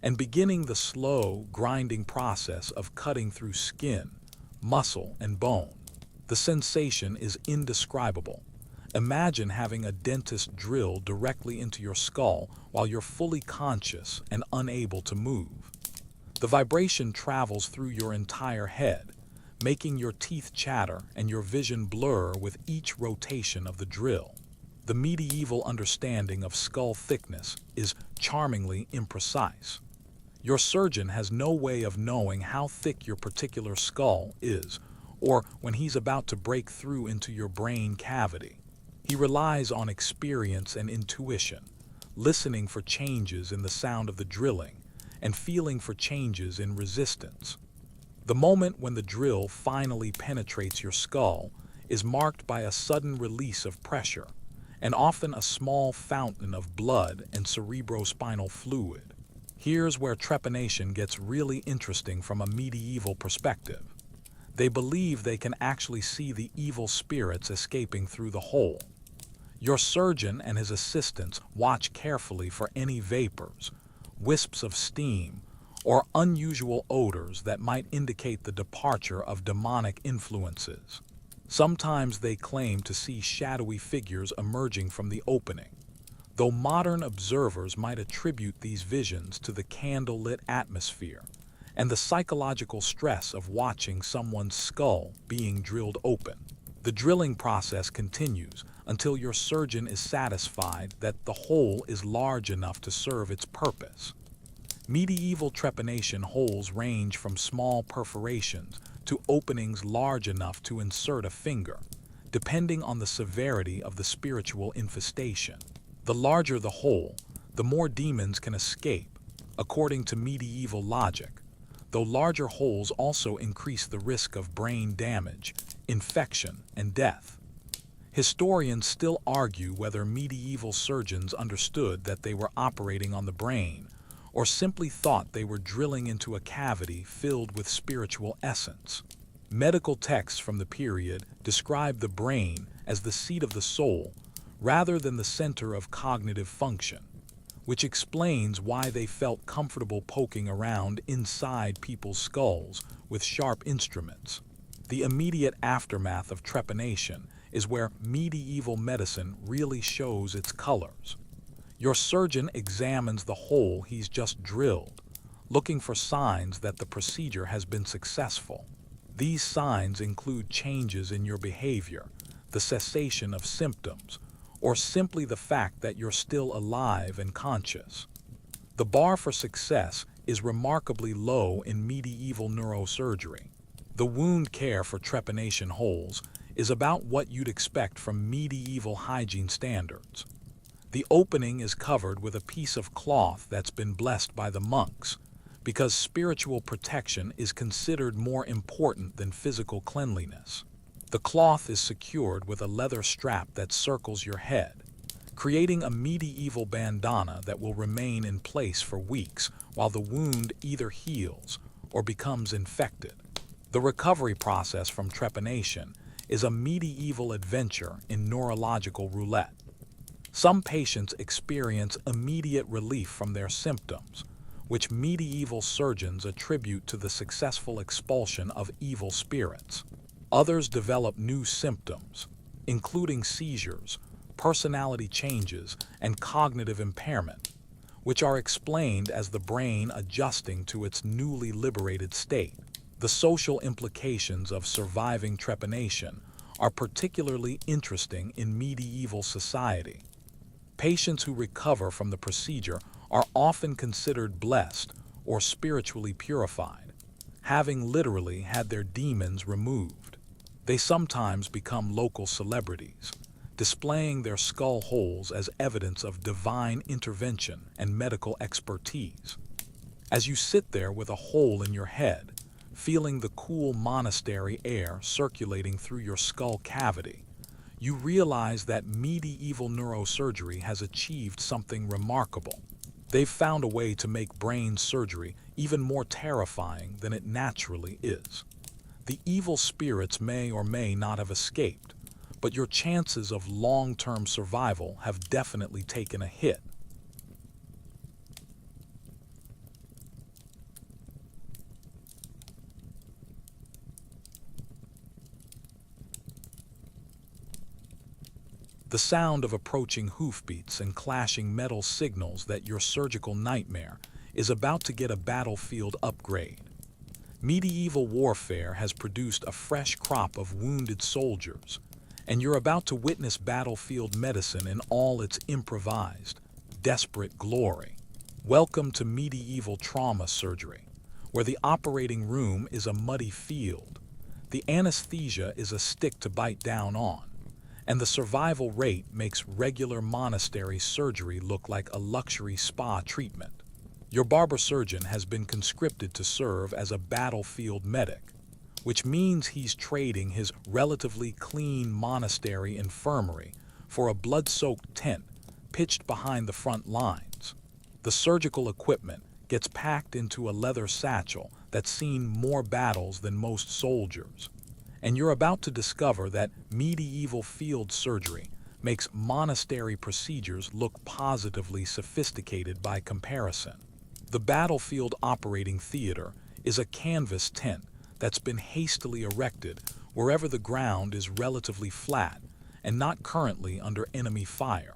and beginning the slow, grinding process of cutting through skin, muscle, and bone. The sensation is indescribable. Imagine having a dentist drill directly into your skull while you're fully conscious and unable to move. The vibration travels through your entire head, making your teeth chatter and your vision blur with each rotation of the drill. The medieval understanding of skull thickness is charmingly imprecise. Your surgeon has no way of knowing how thick your particular skull is, or when he's about to break through into your brain cavity. He relies on experience and intuition, listening for changes in the sound of the drilling, and feeling for changes in resistance. The moment when the drill finally penetrates your skull is marked by a sudden release of pressure, and often a small fountain of blood and cerebrospinal fluid. Here's where trepanation gets really interesting from a medieval perspective. They believe they can actually see the evil spirits escaping through the hole. Your surgeon and his assistants watch carefully for any vapors, wisps of steam, or unusual odors that might indicate the departure of demonic influences. Sometimes they claim to see shadowy figures emerging from the opening, though modern observers might attribute these visions to the candlelit atmosphere and the psychological stress of watching someone's skull being drilled open. The drilling process continues until your surgeon is satisfied that the hole is large enough to serve its purpose. Medieval trepanation holes range from small perforations to openings large enough to insert a finger, depending on the severity of the spiritual infestation. The larger the hole, the more demons can escape, according to medieval logic, though larger holes also increase the risk of brain damage, infection, and death. Historians still argue whether medieval surgeons understood that they were operating on the brain, or simply thought they were drilling into a cavity filled with spiritual essence. Medical texts from the period describe the brain as the seat of the soul rather than the center of cognitive function, which explains why they felt comfortable poking around inside people's skulls with sharp instruments. The immediate aftermath of trepanation is where medieval medicine really shows its colors. Your surgeon examines the hole he's just drilled, looking for signs that the procedure has been successful. These signs include changes in your behavior, the cessation of symptoms, or simply the fact that you're still alive and conscious. The bar for success is remarkably low in medieval neurosurgery. The wound care for trepanation holes is about what you'd expect from medieval hygiene standards. The opening is covered with a piece of cloth that's been blessed by the monks, because spiritual protection is considered more important than physical cleanliness. The cloth is secured with a leather strap that circles your head, creating a medieval bandana that will remain in place for weeks while the wound either heals or becomes infected. The recovery process from trepanation is a medieval adventure in neurological roulette. Some patients experience immediate relief from their symptoms, which medieval surgeons attribute to the successful expulsion of evil spirits. Others develop new symptoms, including seizures, personality changes, and cognitive impairment, which are explained as the brain adjusting to its newly liberated state. The social implications of surviving trepanation are particularly interesting in medieval society. Patients who recover from the procedure are often considered blessed or spiritually purified, having literally had their demons removed. They sometimes become local celebrities, displaying their skull holes as evidence of divine intervention and medical expertise. As you sit there with a hole in your head, feeling the cool monastery air circulating through your skull cavity, you realize that medieval neurosurgery has achieved something remarkable. They've found a way to make brain surgery even more terrifying than it naturally is. The evil spirits may or may not have escaped, but your chances of long-term survival have definitely taken a hit. The sound of approaching hoofbeats and clashing metal signals that your surgical nightmare is about to get a battlefield upgrade. Medieval warfare has produced a fresh crop of wounded soldiers, and you're about to witness battlefield medicine in all its improvised, desperate glory. Welcome to medieval trauma surgery, where the operating room is a muddy field, the anesthesia is a stick to bite down on, and the survival rate makes regular monastery surgery look like a luxury spa treatment. Your barber-surgeon has been conscripted to serve as a battlefield medic, which means he's trading his relatively clean monastery infirmary for a blood-soaked tent pitched behind the front lines. The surgical equipment gets packed into a leather satchel that's seen more battles than most soldiers, and you're about to discover that medieval field surgery makes monastery procedures look positively sophisticated by comparison. The battlefield operating theater is a canvas tent that's been hastily erected wherever the ground is relatively flat and not currently under enemy fire.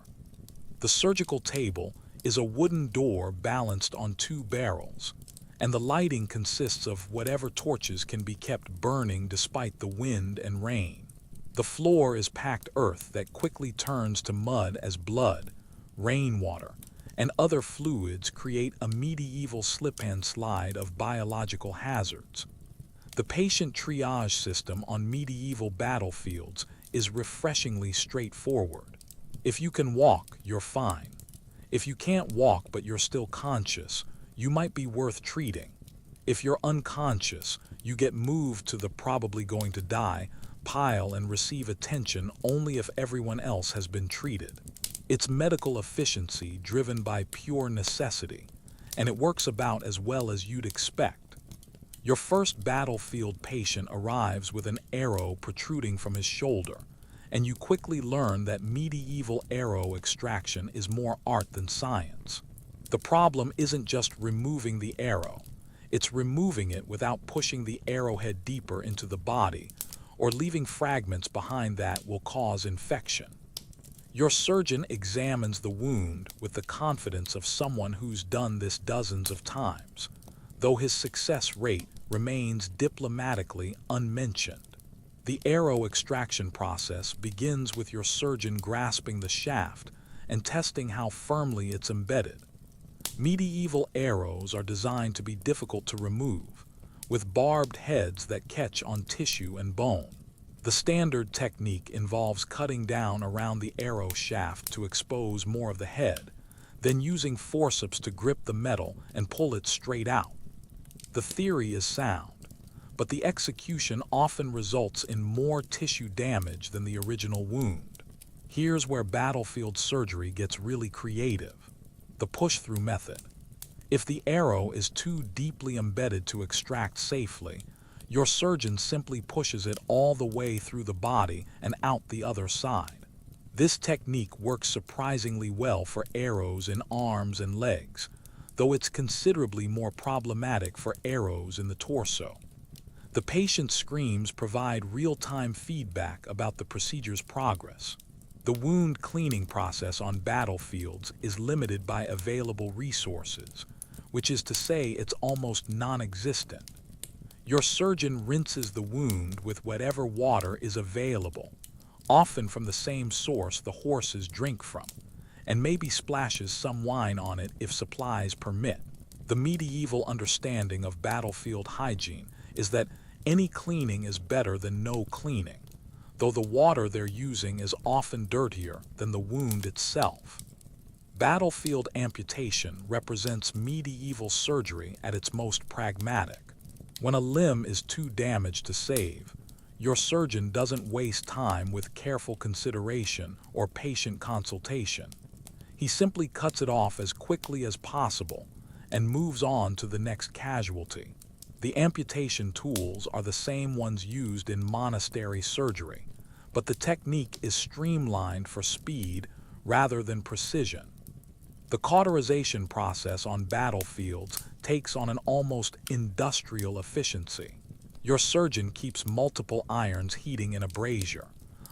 The surgical table is a wooden door balanced on two barrels, and the lighting consists of whatever torches can be kept burning despite the wind and rain. The floor is packed earth that quickly turns to mud as blood, rainwater, and other fluids create a medieval slip-and-slide of biological hazards. The patient triage system on medieval battlefields is refreshingly straightforward. If you can walk, you're fine. If you can't walk but you're still conscious, you might be worth treating. If you're unconscious, you get moved to the probably going to die pile and receive attention only if everyone else has been treated. It's medical efficiency driven by pure necessity, and it works about as well as you'd expect. Your first battlefield patient arrives with an arrow protruding from his shoulder, and you quickly learn that medieval arrow extraction is more art than science. The problem isn't just removing the arrow, it's removing it without pushing the arrowhead deeper into the body, or leaving fragments behind that will cause infection. Your surgeon examines the wound with the confidence of someone who's done this dozens of times, though his success rate remains diplomatically unmentioned. The arrow extraction process begins with your surgeon grasping the shaft and testing how firmly it's embedded. Medieval arrows are designed to be difficult to remove, with barbed heads that catch on tissue and bone. The standard technique involves cutting down around the arrow shaft to expose more of the head, then using forceps to grip the metal and pull it straight out. The theory is sound, but the execution often results in more tissue damage than the original wound. Here's where battlefield surgery gets really creative. The push-through method. If the arrow is too deeply embedded to extract safely, your surgeon simply pushes it all the way through the body and out the other side. This technique works surprisingly well for arrows in arms and legs, though it's considerably more problematic for arrows in the torso. The patient's screams provide real-time feedback about the procedure's progress. The wound cleaning process on battlefields is limited by available resources, which is to say it's almost non-existent. Your surgeon rinses the wound with whatever water is available, often from the same source the horses drink from, and maybe splashes some wine on it if supplies permit. The medieval understanding of battlefield hygiene is that any cleaning is better than no cleaning. though the water they're using is often dirtier than the wound itself. Battlefield amputation represents medieval surgery at its most pragmatic. When a limb is too damaged to save, your surgeon doesn't waste time with careful consideration or patient consultation. He simply cuts it off as quickly as possible and moves on to the next casualty. The amputation tools are the same ones used in monastery surgery, but the technique is streamlined for speed rather than precision. The cauterization process on battlefields takes on an almost industrial efficiency. Your surgeon keeps multiple irons heating in a brazier,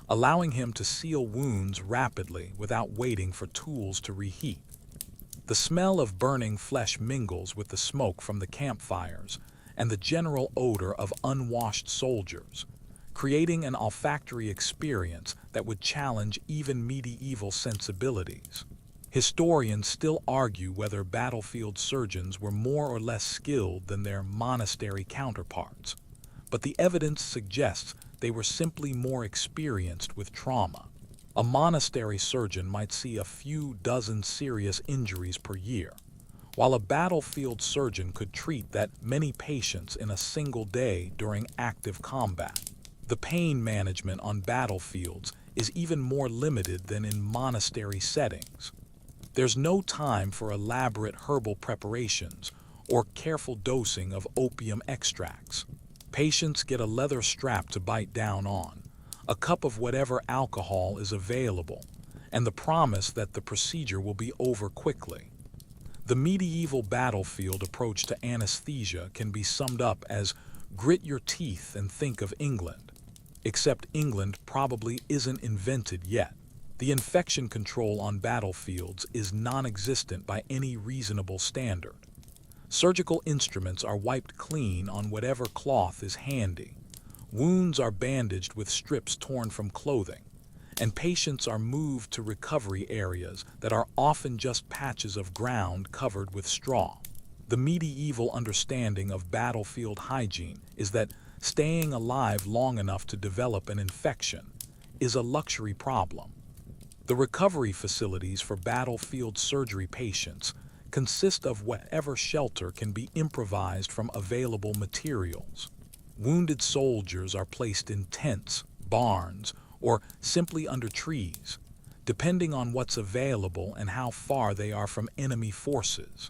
allowing him to seal wounds rapidly without waiting for tools to reheat. The smell of burning flesh mingles with the smoke from the campfires and the general odor of unwashed soldiers, creating an olfactory experience that would challenge even medieval sensibilities. Historians still argue whether battlefield surgeons were more or less skilled than their monastery counterparts, but the evidence suggests they were simply more experienced with trauma. A monastery surgeon might see a few dozen serious injuries per year, while a battlefield surgeon could treat that many patients in a single day during active combat. The pain management on battlefields is even more limited than in monastery settings. There's no time for elaborate herbal preparations or careful dosing of opium extracts. Patients get a leather strap to bite down on, a cup of whatever alcohol is available, and the promise that the procedure will be over quickly. The medieval battlefield approach to anesthesia can be summed up as grit your teeth and think of England. Except England probably isn't invented yet. The infection control on battlefields is non-existent by any reasonable standard. Surgical instruments are wiped clean on whatever cloth is handy. Wounds are bandaged with strips torn from clothing, and patients are moved to recovery areas that are often just patches of ground covered with straw. The medieval understanding of battlefield hygiene is that staying alive long enough to develop an infection is a luxury problem. The recovery facilities for battlefield surgery patients consist of whatever shelter can be improvised from available materials. Wounded soldiers are placed in tents, barns, or simply under trees, depending on what's available and how far they are from enemy forces.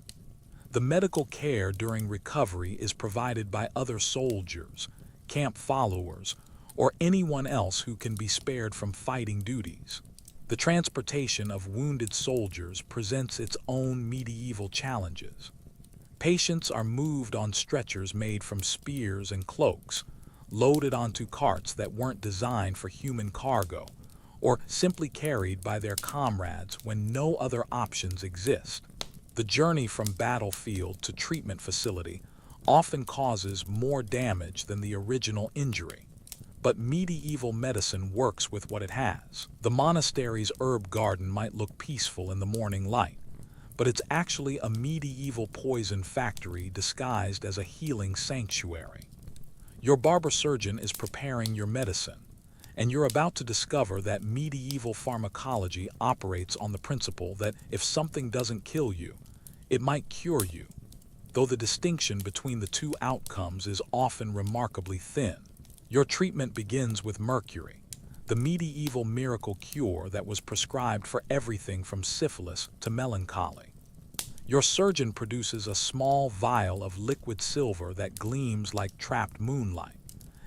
The medical care during recovery is provided by other soldiers, camp followers, or anyone else who can be spared from fighting duties. The transportation of wounded soldiers presents its own medieval challenges. Patients are moved on stretchers made from spears and cloaks, loaded onto carts that weren't designed for human cargo, or simply carried by their comrades when no other options exist. The journey from battlefield to treatment facility often causes more damage than the original injury. But medieval medicine works with what it has. The monastery's herb garden might look peaceful in the morning light, but it's actually a medieval poison factory disguised as a healing sanctuary. Your barber-surgeon is preparing your medicine, and you're about to discover that medieval pharmacology operates on the principle that if something doesn't kill you, it might cure you, though the distinction between the two outcomes is often remarkably thin. Your treatment begins with mercury, the medieval miracle cure that was prescribed for everything from syphilis to melancholy. Your surgeon produces a small vial of liquid silver that gleams like trapped moonlight,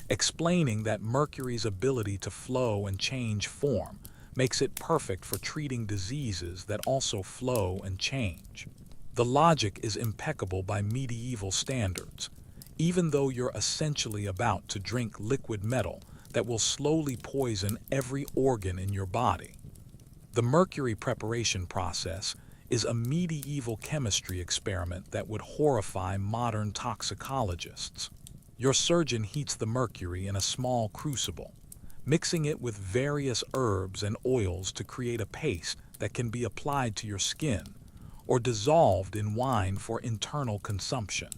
explaining that mercury's ability to flow and change form makes it perfect for treating diseases that also flow and change. The logic is impeccable by medieval standards, even though you're essentially about to drink liquid metal that will slowly poison every organ in your body. The mercury preparation process is a medieval chemistry experiment that would horrify modern toxicologists. Your surgeon heats the mercury in a small crucible, mixing it with various herbs and oils to create a paste that can be applied to your skin or dissolved in wine for internal consumption.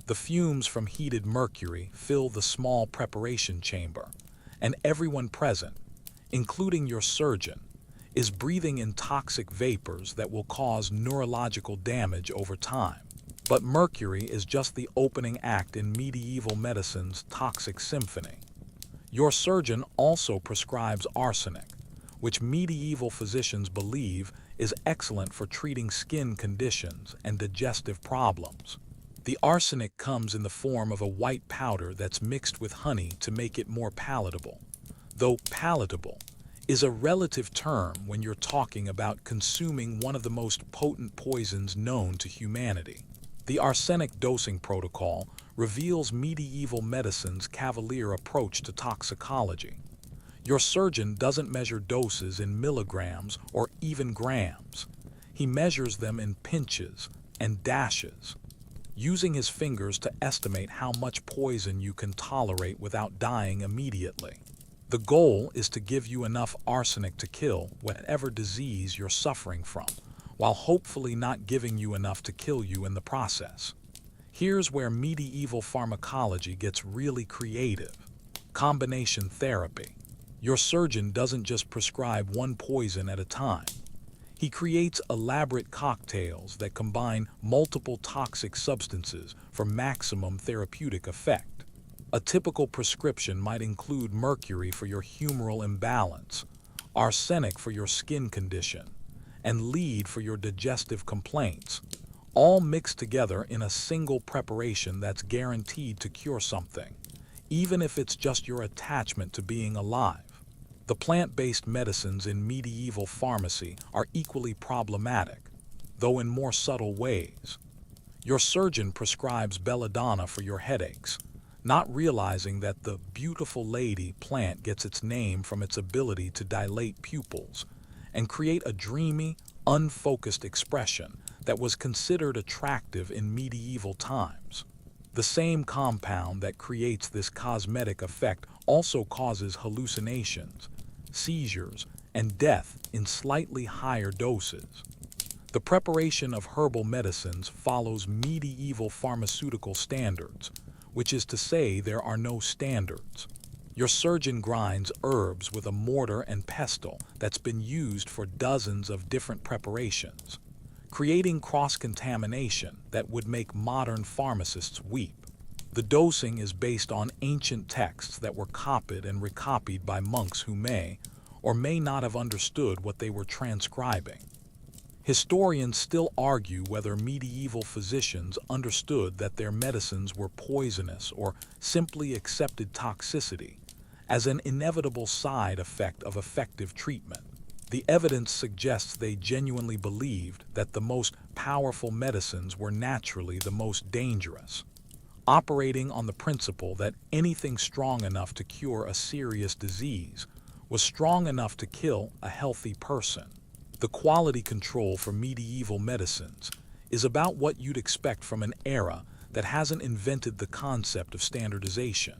The fumes from heated mercury fill the small preparation chamber, and everyone present, including your surgeon, is breathing in toxic vapors that will cause neurological damage over time. But mercury is just the opening act in medieval medicine's toxic symphony. Your surgeon also prescribes arsenic, which medieval physicians believe is excellent for treating skin conditions and digestive problems. The arsenic comes in the form of a white powder that's mixed with honey to make it more palatable. Though palatable is a relative term when you're talking about consuming one of the most potent poisons known to humanity. The arsenic dosing protocol reveals medieval medicine's cavalier approach to toxicology. Your surgeon doesn't measure doses in milligrams or even grams. He measures them in pinches and dashes, using his fingers to estimate how much poison you can tolerate without dying immediately. The goal is to give you enough arsenic to kill whatever disease you're suffering from, while hopefully not giving you enough to kill you in the process. Here's where medieval pharmacology gets really creative. Combination therapy. Your surgeon doesn't just prescribe one poison at a time. He creates elaborate cocktails that combine multiple toxic substances for maximum therapeutic effect. A typical prescription might include mercury for your humoral imbalance, arsenic for your skin condition, and lead for your digestive complaints, all mixed together in a single preparation that's guaranteed to cure something, even if it's just your attachment to being alive. The plant-based medicines in medieval pharmacy are equally problematic, though in more subtle ways. Your surgeon prescribes belladonna for your headaches, not realizing that the beautiful lady plant gets its name from its ability to dilate pupils and create a dreamy, unfocused expression that was considered attractive in medieval times. The same compound that creates this cosmetic effect also causes hallucinations, seizures, and death in slightly higher doses. The preparation of herbal medicines follows medieval pharmaceutical standards, which is to say there are no standards. Your surgeon grinds herbs with a mortar and pestle that's been used for dozens of different preparations, creating cross-contamination that would make modern pharmacists weep. The dosing is based on ancient texts that were copied and recopied by monks who may or may not have understood what they were transcribing. Historians still argue whether medieval physicians understood that their medicines were poisonous or simply accepted toxicity as an inevitable side effect of effective treatment. The evidence suggests they genuinely believed that the most powerful medicines were naturally the most dangerous, operating on the principle that anything strong enough to cure a serious disease was strong enough to kill a healthy person. The quality control for medieval medicines is about what you'd expect from an era that hasn't invented the concept of standardization.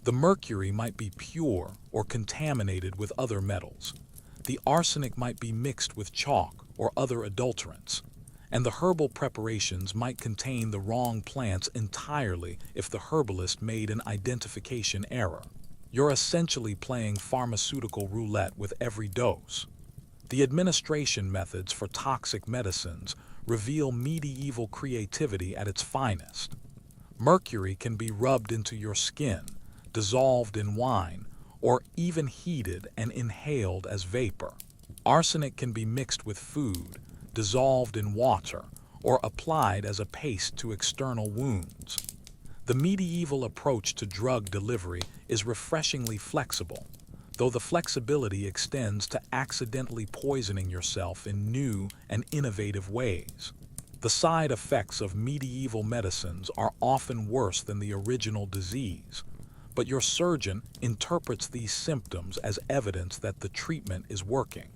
The mercury might be pure or contaminated with other metals. The arsenic might be mixed with chalk or other adulterants, and the herbal preparations might contain the wrong plants entirely if the herbalist made an identification error. You're essentially playing pharmaceutical roulette with every dose. The administration methods for toxic medicines reveal medieval creativity at its finest. Mercury can be rubbed into your skin, dissolved in wine, or even heated and inhaled as vapor. Arsenic can be mixed with food, dissolved in water, or applied as a paste to external wounds. The medieval approach to drug delivery is refreshingly flexible, though the flexibility extends to accidentally poisoning yourself in new and innovative ways. The side effects of medieval medicines are often worse than the original disease, but your surgeon interprets these symptoms as evidence that the treatment is working.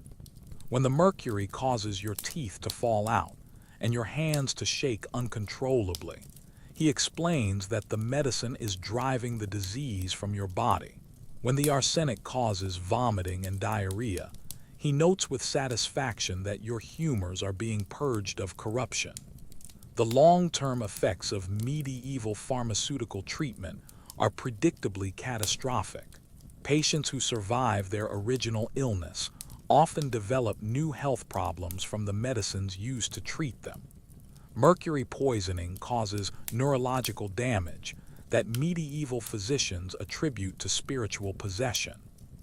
When the mercury causes your teeth to fall out and your hands to shake uncontrollably, he explains that the medicine is driving the disease from your body. When the arsenic causes vomiting and diarrhea, he notes with satisfaction that your humors are being purged of corruption. The long-term effects of medieval pharmaceutical treatment are predictably catastrophic. Patients who survive their original illness often develop new health problems from the medicines used to treat them. Mercury poisoning causes neurological damage that medieval physicians attribute to spiritual possession.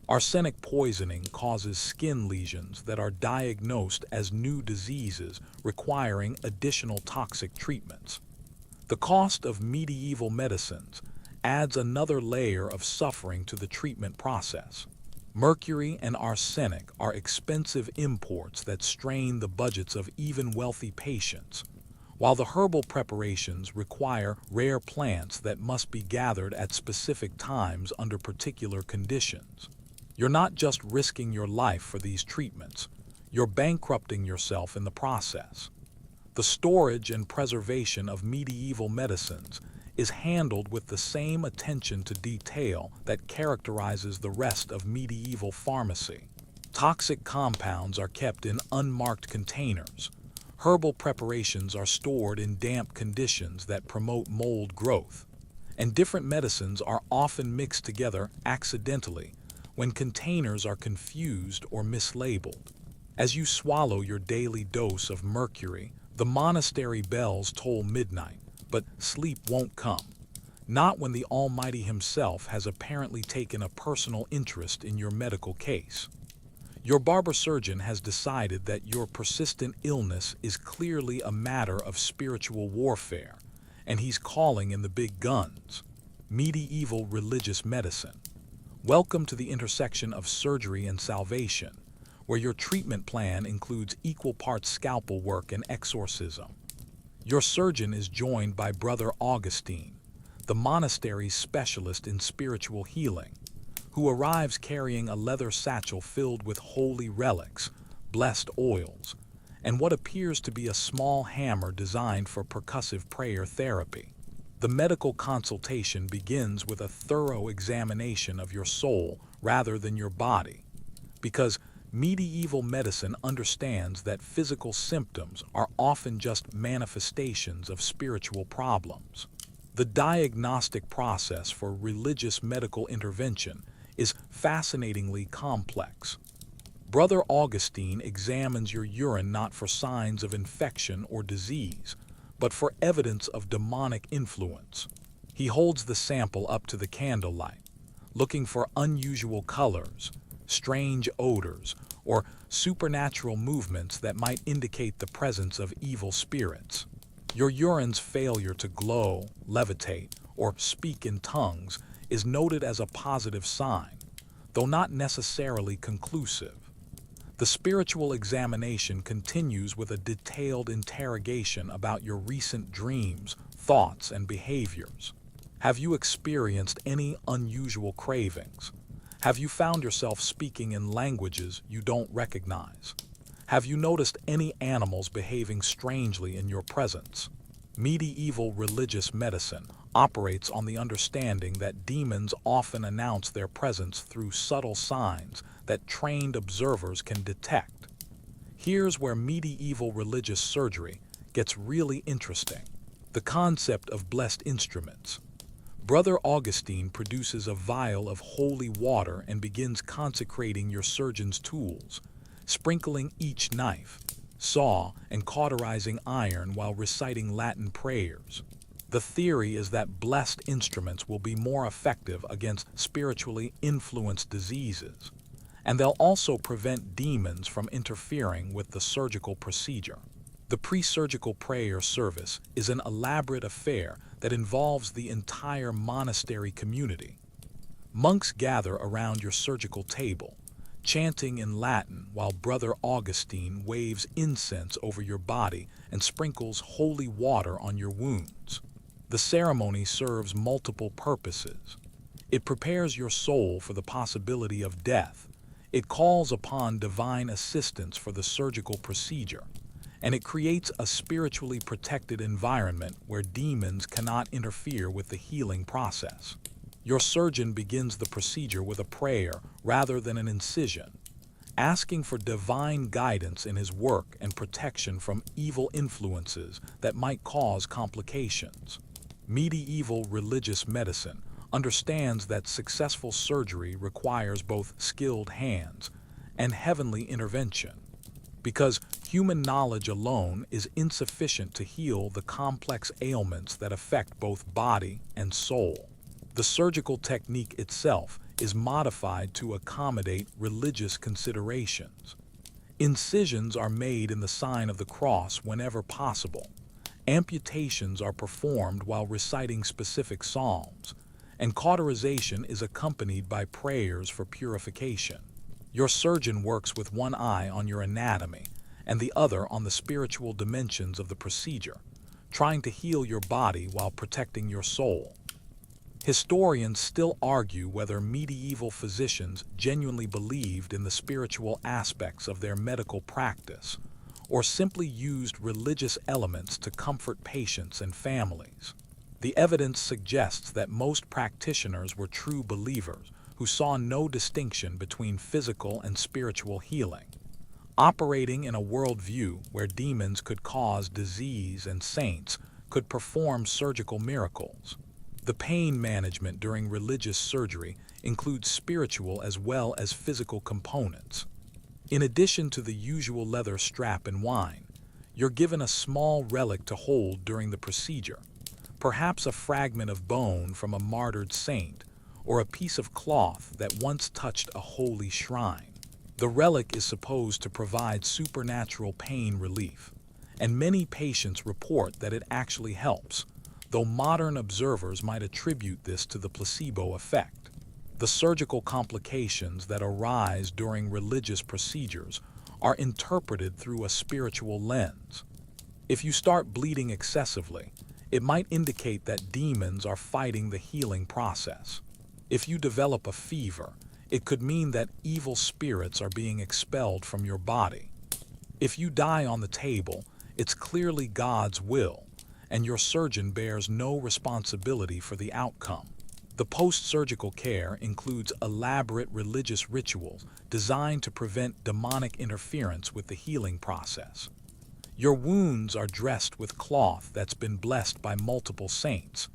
Arsenic poisoning causes skin lesions that are diagnosed as new diseases requiring additional toxic treatments. The cost of medieval medicines adds another layer of suffering to the treatment process. Mercury and arsenic are expensive imports that strain the budgets of even wealthy patients, while the herbal preparations require rare plants that must be gathered at specific times under particular conditions. You're not just risking your life for these treatments, you're bankrupting yourself in the process. The storage and preservation of medieval medicines is handled with the same attention to detail that characterizes the rest of medieval pharmacy. Toxic compounds are kept in unmarked containers. Herbal preparations are stored in damp conditions that promote mold growth, and different medicines are often mixed together accidentally when containers are confused or mislabeled. As you swallow your daily dose of mercury, the monastery bells toll midnight, but sleep won't come. Not when the Almighty Himself has apparently taken a personal interest in your medical case. Your barber-surgeon has decided that your persistent illness is clearly a matter of spiritual warfare, and he's calling in the big guns. Medieval religious medicine. Welcome to the intersection of surgery and salvation, where your treatment plan includes equal parts scalpel work and exorcism. Your surgeon is joined by Brother Augustine, the monastery's specialist in spiritual healing, who arrives carrying a leather satchel filled with holy relics, blessed oils, and what appears to be a small hammer designed for percussive prayer therapy. The medical consultation begins with a thorough examination of your soul rather than your body, because medieval medicine understands that physical symptoms are often just manifestations of spiritual problems. The diagnostic process for religious medical intervention is fascinatingly complex. Brother Augustine examines your urine not for signs of infection or disease, but for evidence of demonic influence. He holds the sample up to the candlelight, looking for unusual colors, strange odors, or supernatural movements that might indicate the presence of evil spirits. Your urine's failure to glow, levitate, or speak in tongues is noted as a positive sign, though not necessarily conclusive. The spiritual examination continues with a detailed interrogation about your recent dreams, thoughts, and behaviors. Have you experienced any unusual cravings? Have you found yourself speaking in languages you don't recognize? Have you noticed any animals behaving strangely in your presence? Medieval religious medicine operates on the understanding that demons often announce their presence through subtle signs that trained observers can detect. Here's where medieval religious surgery gets really interesting. The concept of blessed instruments. Brother Augustine produces a vial of holy water and begins consecrating your surgeon's tools, sprinkling each knife, saw, and cauterizing iron while reciting Latin prayers. The theory is that blessed instruments will be more effective against spiritually influenced diseases, and they'll also prevent demons from interfering with the surgical procedure. The pre-surgical prayer service is an elaborate affair that involves the entire monastery community. Monks gather around your surgical table, chanting in Latin while Brother Augustine waves incense over your body and sprinkles holy water on your wounds. The ceremony serves multiple purposes. It prepares your soul for the possibility of death. It calls upon divine assistance for the surgical procedure, and it creates a spiritually protected environment where demons cannot interfere with the healing process. Your surgeon begins the procedure with a prayer rather than an incision, asking for divine guidance in his work and protection from evil influences that might cause complications. Medieval religious medicine understands that successful surgery requires both skilled hands and heavenly intervention, because human knowledge alone is insufficient to heal the complex ailments that affect both body and soul. The surgical technique itself is modified to accommodate religious considerations. Incisions are made in the sign of the cross whenever possible. Amputations are performed while reciting specific psalms, and cauterization is accompanied by prayers for purification. Your surgeon works with one eye on your anatomy and the other on the spiritual dimensions of the procedure, trying to heal your body while protecting your soul. Historians still argue whether medieval physicians genuinely believed in the spiritual aspects of their medical practice, or simply used religious elements to comfort patients and families. The evidence suggests that most practitioners were true believers who saw no distinction between physical and spiritual healing. Operating in a worldview where demons could cause disease and saints could perform surgical miracles. The pain management during religious surgery includes spiritual as well as physical components. In addition to the usual leather strap and wine, you're given a small relic to hold during the procedure, perhaps a fragment of bone from a martyred saint or a piece of cloth that once touched a holy shrine. The relic is supposed to provide supernatural pain relief, and many patients report that it actually helps, though modern observers might attribute this to the placebo effect. The surgical complications that arise during religious procedures are interpreted through a spiritual lens. If you start bleeding excessively, it might indicate that demons are fighting the healing process. If you develop a fever, it could mean that evil spirits are being expelled from your body. If you die on the table, it's clearly God's will, and your surgeon bears no responsibility for the outcome. The post-surgical care includes elaborate religious rituals designed to prevent demonic interference with the healing process. Your wounds are dressed with cloth that's been blessed by multiple saints.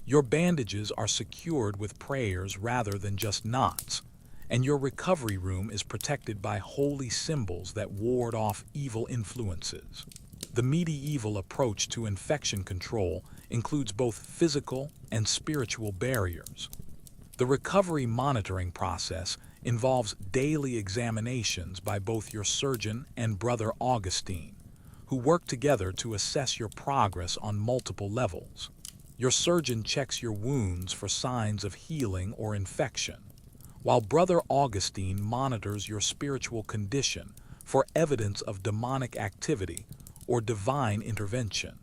Your bandages are secured with prayers rather than just knots, and your recovery room is protected by holy symbols that ward off evil influences. The medieval approach to infection control includes both physical and spiritual barriers. The recovery monitoring process involves daily examinations by both your surgeon and Brother Augustine, who work together to assess your progress on multiple levels. Your surgeon checks your wounds for signs of healing or infection, while Brother Augustine monitors your spiritual condition for evidence of demonic activity or divine intervention.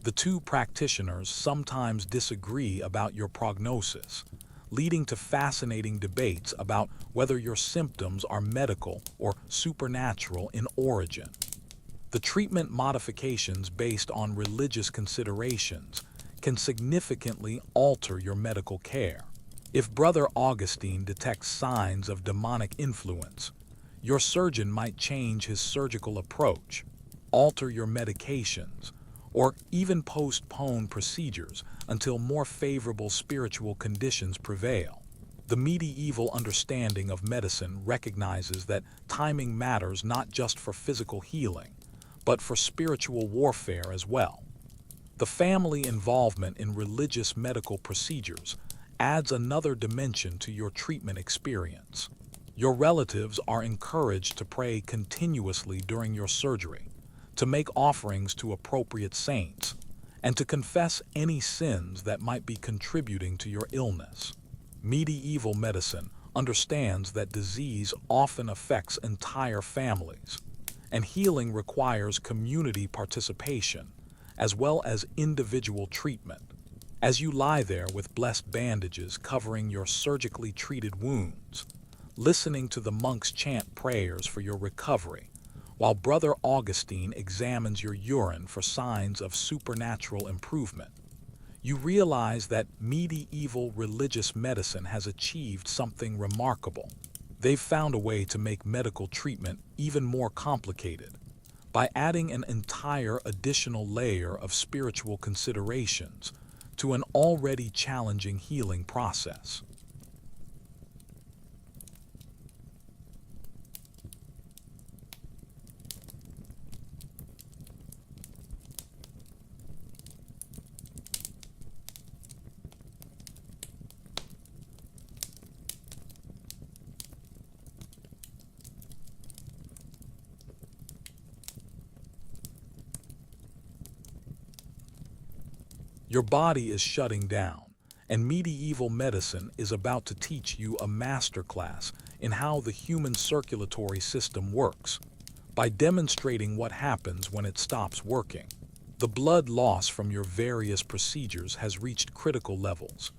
The two practitioners sometimes disagree about your prognosis, leading to fascinating debates about whether your symptoms are medical or supernatural in origin. The treatment modifications based on religious considerations can significantly alter your medical care. If Brother Augustine detects signs of demonic influence, your surgeon might change his surgical approach, alter your medications, or even postpone procedures until more favorable spiritual conditions prevail. The medieval understanding of medicine recognizes that timing matters not just for physical healing, but for spiritual warfare as well. The family involvement in religious medical procedures adds another dimension to your treatment experience. Your relatives are encouraged to pray continuously during your surgery, to make offerings to appropriate saints, and to confess any sins that might be contributing to your illness. Medieval medicine understands that disease often affects entire families, and healing requires community participation, as well as individual treatment. As you lie there with blessed bandages covering your surgically treated wounds, listening to the monks chant prayers for your recovery, while Brother Augustine examines your urine for signs of supernatural improvement, you realize that medieval religious medicine has achieved something remarkable. They've found a way to make medical treatment even more complicated by adding an entire additional layer of spiritual considerations to an already challenging healing process. Your body is shutting down, and medieval medicine is about to teach you a masterclass in how the human circulatory system works, by demonstrating what happens when it stops working. The blood loss from your various procedures has reached critical levels,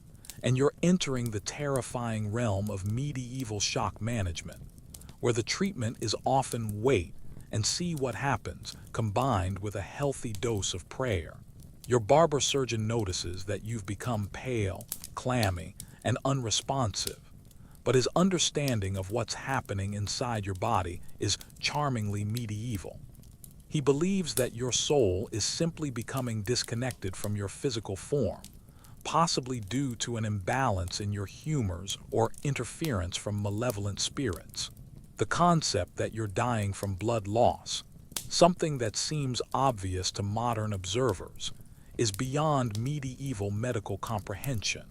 and you're entering the terrifying realm of medieval shock management, where the treatment is often wait and see what happens, combined with a healthy dose of prayer. Your barber surgeon notices that you've become pale, clammy, and unresponsive, but his understanding of what's happening inside your body is charmingly medieval. He believes that your soul is simply becoming disconnected from your physical form, possibly due to an imbalance in your humors or interference from malevolent spirits. The concept that you're dying from blood loss, something that seems obvious to modern observers, is beyond medieval medical comprehension.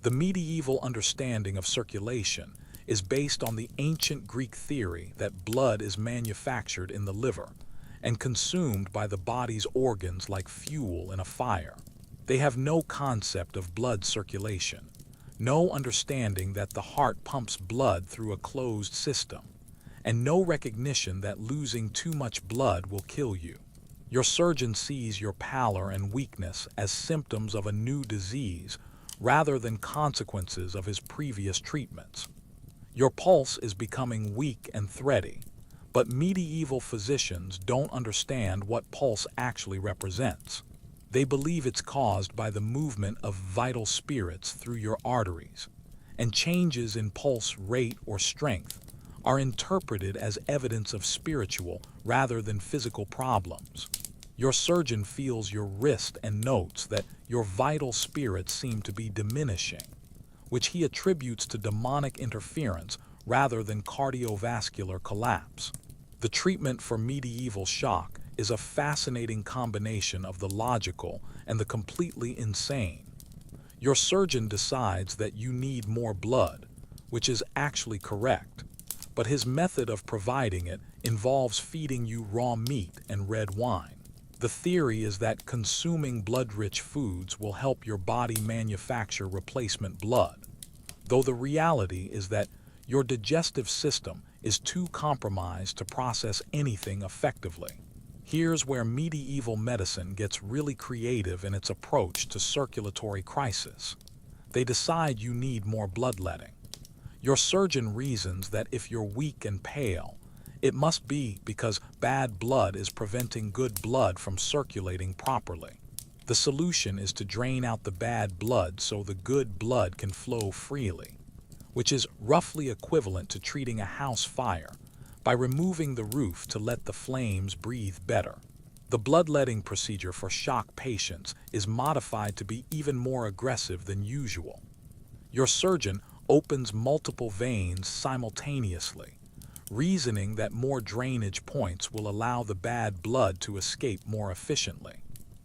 The medieval understanding of circulation is based on the ancient Greek theory that blood is manufactured in the liver and consumed by the body's organs like fuel in a fire. They have no concept of blood circulation, no understanding that the heart pumps blood through a closed system, and no recognition that losing too much blood will kill you. Your surgeon sees your pallor and weakness as symptoms of a new disease rather than consequences of his previous treatments. Your pulse is becoming weak and thready, but medieval physicians don't understand what pulse actually represents. They believe it's caused by the movement of vital spirits through your arteries, and changes in pulse rate or strength are interpreted as evidence of spiritual rather than physical problems. Your surgeon feels your wrist and notes that your vital spirits seem to be diminishing, which he attributes to demonic interference rather than cardiovascular collapse. The treatment for medieval shock is a fascinating combination of the logical and the completely insane. Your surgeon decides that you need more blood, which is actually correct, but his method of providing it involves feeding you raw meat and red wine. The theory is that consuming blood-rich foods will help your body manufacture replacement blood, though the reality is that your digestive system is too compromised to process anything effectively. Here's where medieval medicine gets really creative in its approach to circulatory crisis. They decide you need more bloodletting. Your surgeon reasons that if you're weak and pale, it must be because bad blood is preventing good blood from circulating properly. The solution is to drain out the bad blood so the good blood can flow freely, which is roughly equivalent to treating a house fire by removing the roof to let the flames breathe better. The bloodletting procedure for shock patients is modified to be even more aggressive than usual. Your surgeon opens multiple veins simultaneously, reasoning that more drainage points will allow the bad blood to escape more efficiently.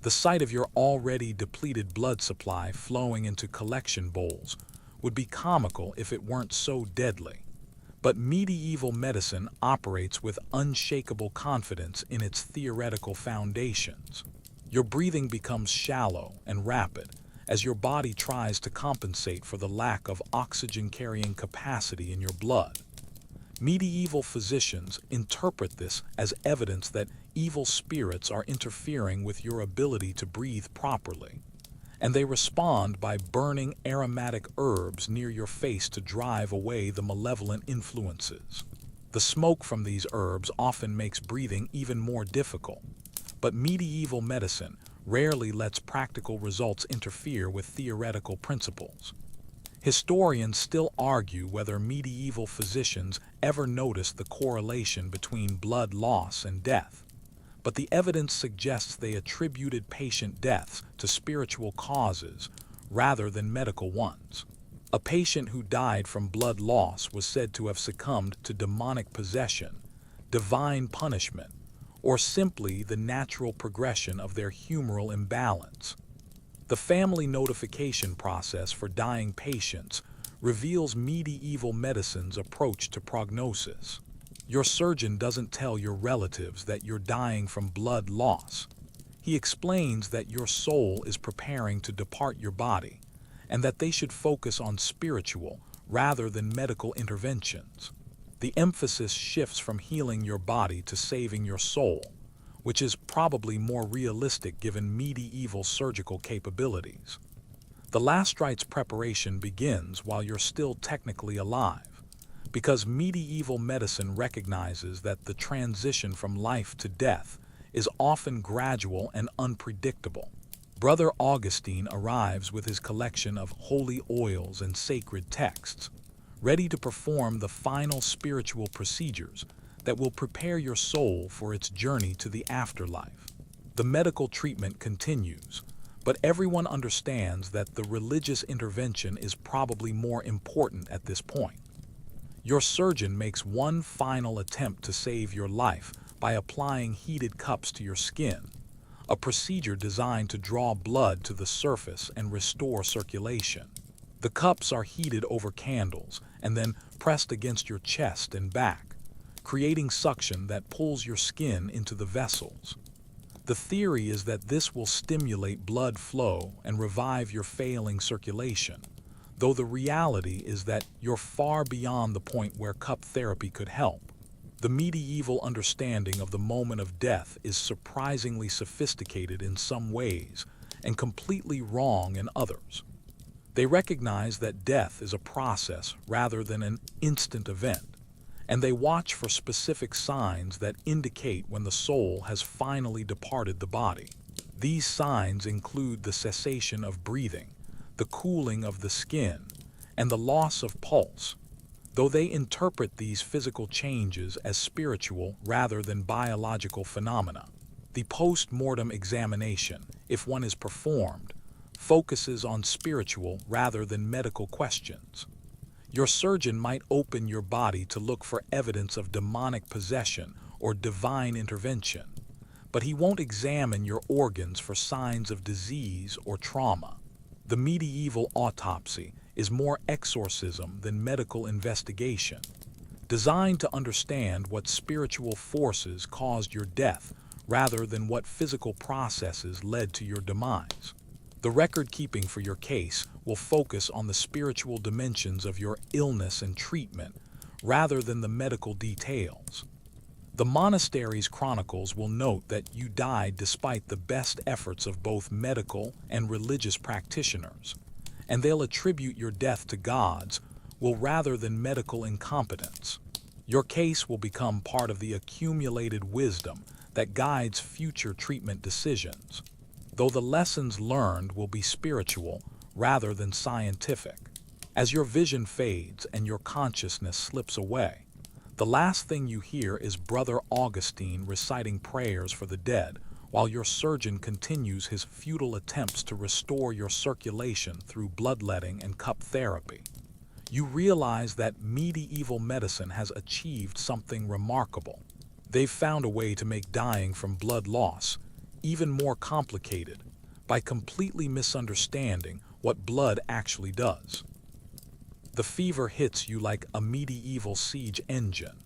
The sight of your already depleted blood supply flowing into collection bowls would be comical if it weren't so deadly. But medieval medicine operates with unshakable confidence in its theoretical foundations. Your breathing becomes shallow and rapid as your body tries to compensate for the lack of oxygen-carrying capacity in your blood. Medieval physicians interpret this as evidence that evil spirits are interfering with your ability to breathe properly, and they respond by burning aromatic herbs near your face to drive away the malevolent influences. The smoke from these herbs often makes breathing even more difficult, but medieval medicine rarely lets practical results interfere with theoretical principles. Historians still argue whether medieval physicians ever noticed the correlation between blood loss and death, but the evidence suggests they attributed patient deaths to spiritual causes rather than medical ones. A patient who died from blood loss was said to have succumbed to demonic possession, divine punishment, or simply the natural progression of their humoral imbalance. The family notification process for dying patients reveals medieval medicine's approach to prognosis. Your surgeon doesn't tell your relatives that you're dying from blood loss. He explains that your soul is preparing to depart your body, and that they should focus on spiritual rather than medical interventions. The emphasis shifts from healing your body to saving your soul, which is probably more realistic given medieval surgical capabilities. The last rites preparation begins while you're still technically alive, because medieval medicine recognizes that the transition from life to death is often gradual and unpredictable. Brother Augustine arrives with his collection of holy oils and sacred texts, ready to perform the final spiritual procedures that will prepare your soul for its journey to the afterlife. The medical treatment continues, but everyone understands that the religious intervention is probably more important at this point. Your surgeon makes one final attempt to save your life by applying heated cups to your skin, a procedure designed to draw blood to the surface and restore circulation. The cups are heated over candles and then pressed against your chest and back, creating suction that pulls your skin into the vessels. The theory is that this will stimulate blood flow and revive your failing circulation, though the reality is that you're far beyond the point where cup therapy could help. The medieval understanding of the moment of death is surprisingly sophisticated in some ways and completely wrong in others. They recognize that death is a process rather than an instant event, and they watch for specific signs that indicate when the soul has finally departed the body. These signs include the cessation of breathing, the cooling of the skin, and the loss of pulse, though they interpret these physical changes as spiritual rather than biological phenomena. The post-mortem examination, if one is performed, focuses on spiritual rather than medical questions. Your surgeon might open your body to look for evidence of demonic possession or divine intervention, but he won't examine your organs for signs of disease or trauma. The medieval autopsy is more exorcism than medical investigation, designed to understand what spiritual forces caused your death rather than what physical processes led to your demise. The record keeping for your case will focus on the spiritual dimensions of your illness and treatment rather than the medical details. The monastery's chronicles will note that you died despite the best efforts of both medical and religious practitioners, and they'll attribute your death to gods rather than medical incompetence. Your case will become part of the accumulated wisdom that guides future treatment decisions, though the lessons learned will be spiritual rather than scientific. As your vision fades and your consciousness slips away, the last thing you hear is Brother Augustine reciting prayers for the dead, while your surgeon continues his futile attempts to restore your circulation through bloodletting and cup therapy. You realize that medieval medicine has achieved something remarkable. They've found a way to make dying from blood loss even more complicated by completely misunderstanding what blood actually does. The fever hits you like a medieval siege engine,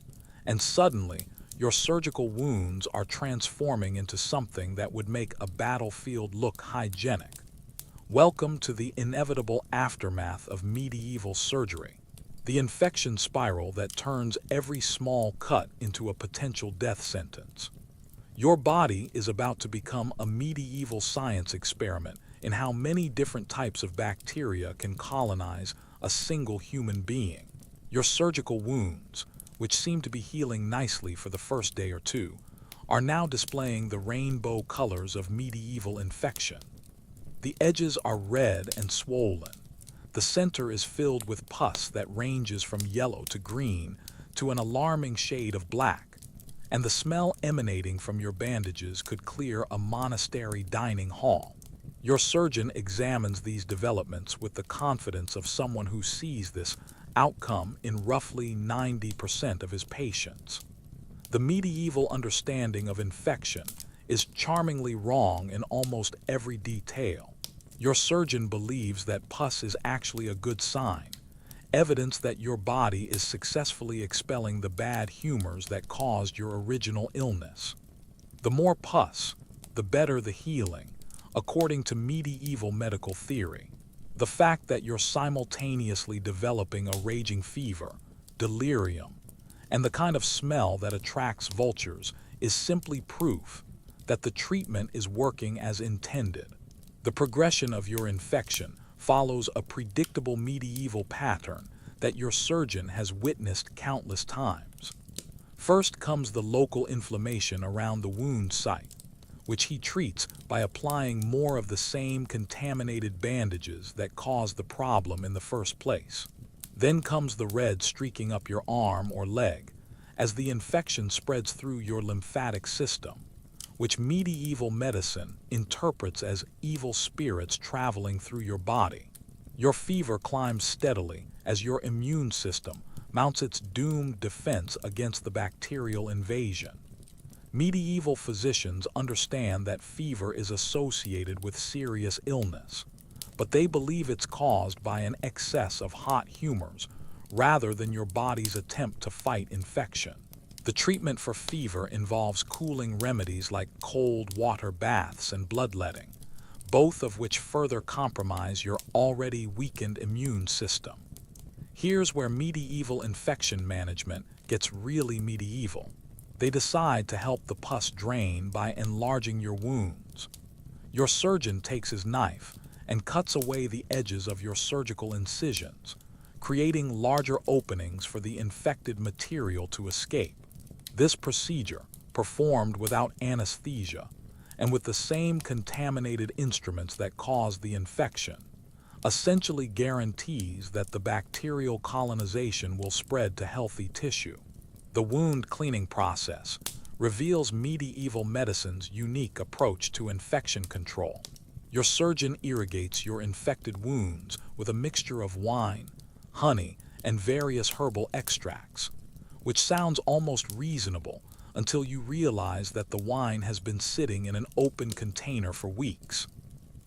and suddenly your surgical wounds are transforming into something that would make a battlefield look hygienic. Welcome to the inevitable aftermath of medieval surgery, the infection spiral that turns every small cut into a potential death sentence. Your body is about to become a medieval science experiment in how many different types of bacteria can colonize a single human being. Your surgical wounds, which seem to be healing nicely for the first day or two, are now displaying the rainbow colors of medieval infection. The edges are red and swollen. The center is filled with pus that ranges from yellow to green to an alarming shade of black. and the smell emanating from your bandages could clear a monastery dining hall. Your surgeon examines these developments with the confidence of someone who sees this outcome in roughly 90% of his patients. The medieval understanding of infection is charmingly wrong in almost every detail. Your surgeon believes that pus is actually a good sign, evidence that your body is successfully expelling the bad humors that caused your original illness. The more pus, the better the healing, according to medieval medical theory. The fact that you're simultaneously developing a raging fever, delirium, and the kind of smell that attracts vultures is simply proof that the treatment is working as intended. The progression of your infection follows a predictable medieval pattern that your surgeon has witnessed countless times. First comes the local inflammation around the wound site, which he treats by applying more of the same contaminated bandages that caused the problem in the first place. Then comes the red streaking up your arm or leg as the infection spreads through your lymphatic system, which medieval medicine interprets as evil spirits traveling through your body. Your fever climbs steadily as your immune system mounts its doomed defense against the bacterial invasion. Medieval physicians understand that fever is associated with serious illness, but they believe it's caused by an excess of hot humors rather than your body's attempt to fight infection. The treatment for fever involves cooling remedies like cold water baths and bloodletting, both of which further compromise your already weakened immune system. Here's where medieval infection management gets really medieval. They decide to help the pus drain by enlarging your wounds. Your surgeon takes his knife and cuts away the edges of your surgical incisions, creating larger openings for the infected material to escape. This procedure, performed without anesthesia and with the same contaminated instruments that caused the infection, essentially guarantees that the bacterial colonization will spread to healthy tissue. The wound cleaning process reveals medieval medicine's unique approach to infection control. Your surgeon irrigates your infected wounds with a mixture of wine, honey, and various herbal extracts, which sounds almost reasonable until you realize that the wine has been sitting in an open container for weeks.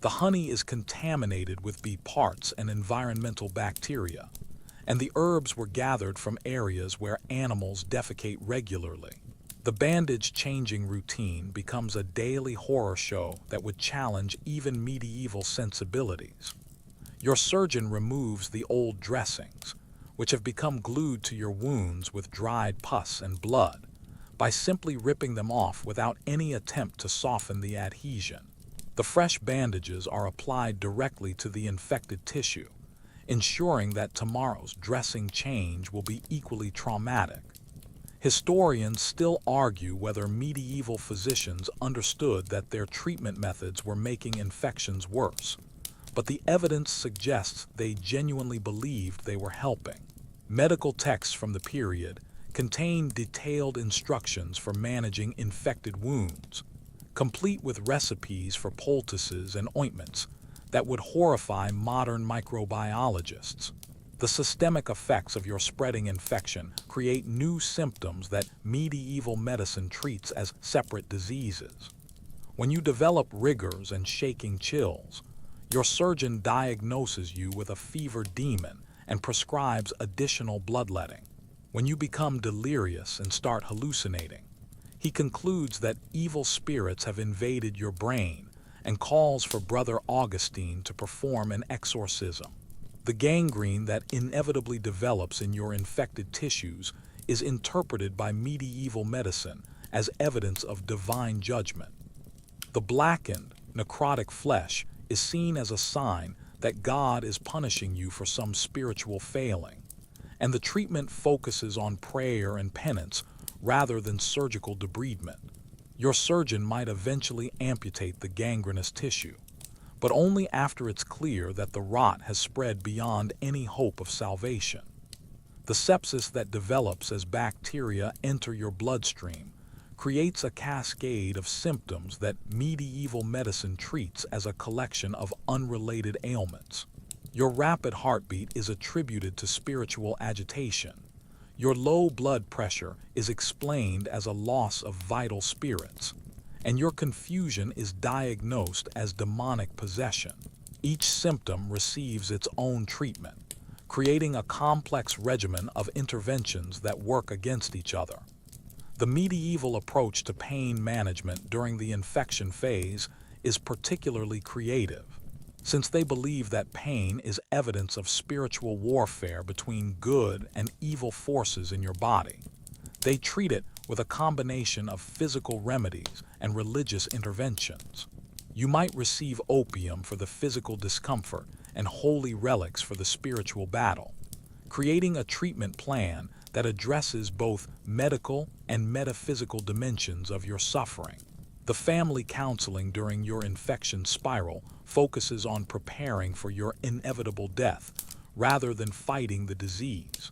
The honey is contaminated with bee parts and environmental bacteria, and the herbs were gathered from areas where animals defecate regularly. The bandage-changing routine becomes a daily horror show that would challenge even medieval sensibilities. Your surgeon removes the old dressings, which have become glued to your wounds with dried pus and blood, by simply ripping them off without any attempt to soften the adhesion. The fresh bandages are applied directly to the infected tissue, ensuring that tomorrow's dressing change will be equally traumatic. Historians still argue whether medieval physicians understood that their treatment methods were making infections worse, but the evidence suggests they genuinely believed they were helping. Medical texts from the period contain detailed instructions for managing infected wounds, complete with recipes for poultices and ointments that would horrify modern microbiologists. The systemic effects of your spreading infection create new symptoms that medieval medicine treats as separate diseases. When you develop rigors and shaking chills, your surgeon diagnoses you with a fever demon and prescribes additional bloodletting. When you become delirious and start hallucinating, he concludes that evil spirits have invaded your brain and calls for Brother Augustine to perform an exorcism. The gangrene that inevitably develops in your infected tissues is interpreted by medieval medicine as evidence of divine judgment. The blackened, necrotic flesh is seen as a sign that God is punishing you for some spiritual failing, and the treatment focuses on prayer and penance rather than surgical debridement. Your surgeon might eventually amputate the gangrenous tissue, but only after it's clear that the rot has spread beyond any hope of salvation. The sepsis that develops as bacteria enter your bloodstream creates a cascade of symptoms that medieval medicine treats as a collection of unrelated ailments. Your rapid heartbeat is attributed to spiritual agitation. Your low blood pressure is explained as a loss of vital spirits, and your confusion is diagnosed as demonic possession. Each symptom receives its own treatment, creating a complex regimen of interventions that work against each other. The medieval approach to pain management during the infection phase is particularly creative, since they believe that pain is evidence of spiritual warfare between good and evil forces in your body. They treat it with a combination of physical remedies and religious interventions. You might receive opium for the physical discomfort and holy relics for the spiritual battle, creating a treatment plan that addresses both medical and metaphysical dimensions of your suffering. The family counseling during your infection spiral focuses on preparing for your inevitable death rather than fighting the disease.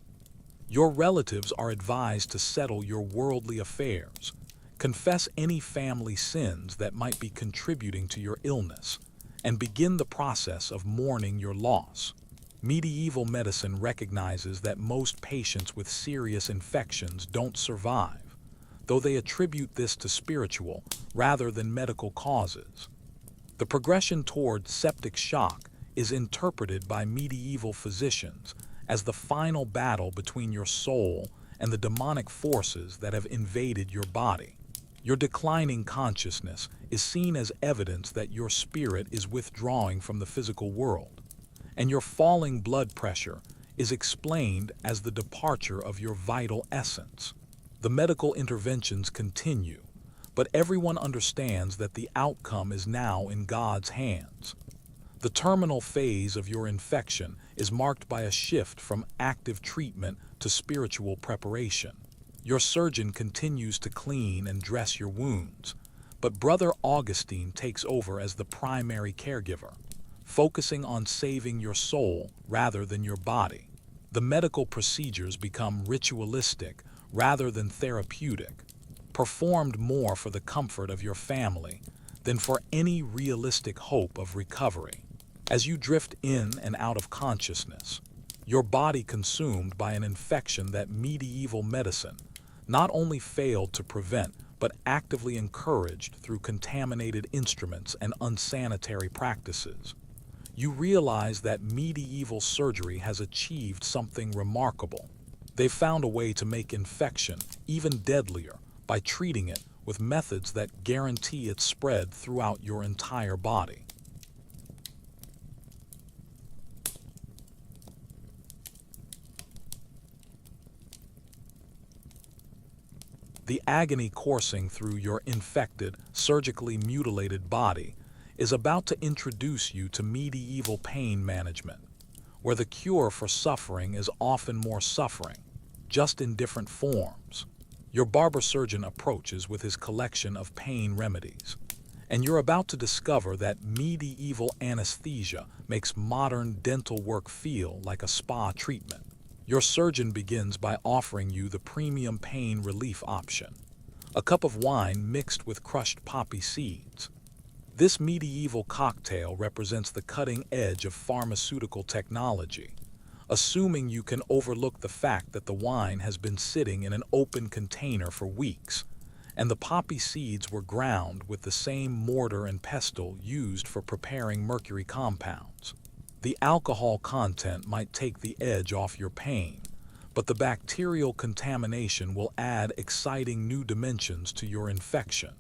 Your relatives are advised to settle your worldly affairs, confess any family sins that might be contributing to your illness, and begin the process of mourning your loss. Medieval medicine recognizes that most patients with serious infections don't survive, though they attribute this to spiritual rather than medical causes. The progression toward septic shock is interpreted by medieval physicians as the final battle between your soul and the demonic forces that have invaded your body. Your declining consciousness is seen as evidence that your spirit is withdrawing from the physical world, and your falling blood pressure is explained as the departure of your vital essence. The medical interventions continue, but everyone understands that the outcome is now in God's hands. The terminal phase of your infection is marked by a shift from active treatment to spiritual preparation. Your surgeon continues to clean and dress your wounds, but Brother Augustine takes over as the primary caregiver, focusing on saving your soul rather than your body. The medical procedures become ritualistic rather than therapeutic, performed more for the comfort of your family than for any realistic hope of recovery. As you drift in and out of consciousness, your body consumed by an infection that medieval medicine not only failed to prevent but actively encouraged through contaminated instruments and unsanitary practices. You realize that medieval surgery has achieved something remarkable. They've found a way to make infection even deadlier by treating it with methods that guarantee its spread throughout your entire body. The agony coursing through your infected, surgically mutilated body is about to introduce you to medieval pain management, where the cure for suffering is often more suffering, just in different forms. Your barber-surgeon approaches with his collection of pain remedies, and you're about to discover that medieval anesthesia makes modern dental work feel like a spa treatment. Your surgeon begins by offering you the premium pain relief option, a cup of wine mixed with crushed poppy seeds. This medieval cocktail represents the cutting edge of pharmaceutical technology, assuming you can overlook the fact that the wine has been sitting in an open container for weeks, and the poppy seeds were ground with the same mortar and pestle used for preparing mercury compounds. The alcohol content might take the edge off your pain, but the bacterial contamination will add exciting new dimensions to your infection.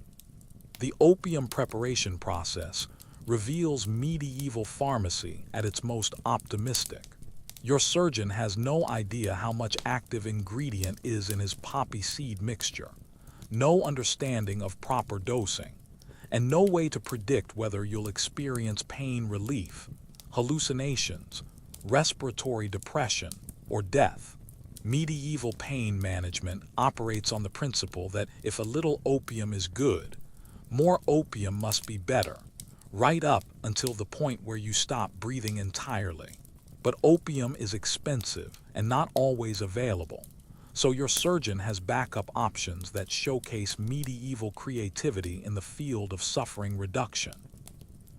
The opium preparation process reveals medieval pharmacy at its most optimistic. Your surgeon has no idea how much active ingredient is in his poppy seed mixture, no understanding of proper dosing, and no way to predict whether you'll experience pain relief, hallucinations, respiratory depression, or death. Medieval pain management operates on the principle that if a little opium is good, more opium must be better, right up until the point where you stop breathing entirely. But opium is expensive and not always available, So your surgeon has backup options that showcase medieval creativity in the field of suffering reduction.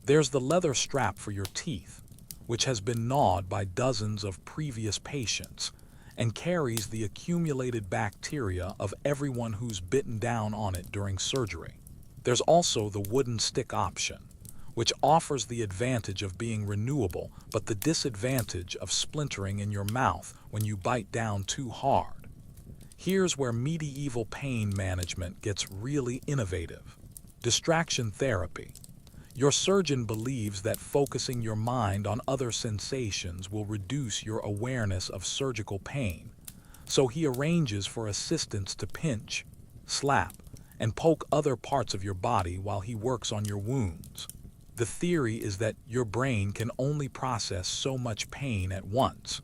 There's the leather strap for your teeth, which has been gnawed by dozens of previous patients and carries the accumulated bacteria of everyone who's bitten down on it during surgery. There's also the wooden stick option, which offers the advantage of being renewable but the disadvantage of splintering in your mouth when you bite down too hard. Here's where medieval pain management gets really innovative. Distraction therapy. Your surgeon believes that focusing your mind on other sensations will reduce your awareness of surgical pain, so he arranges for assistants to pinch, slap, and poke other parts of your body while he works on your wounds. The theory is that your brain can only process so much pain at once,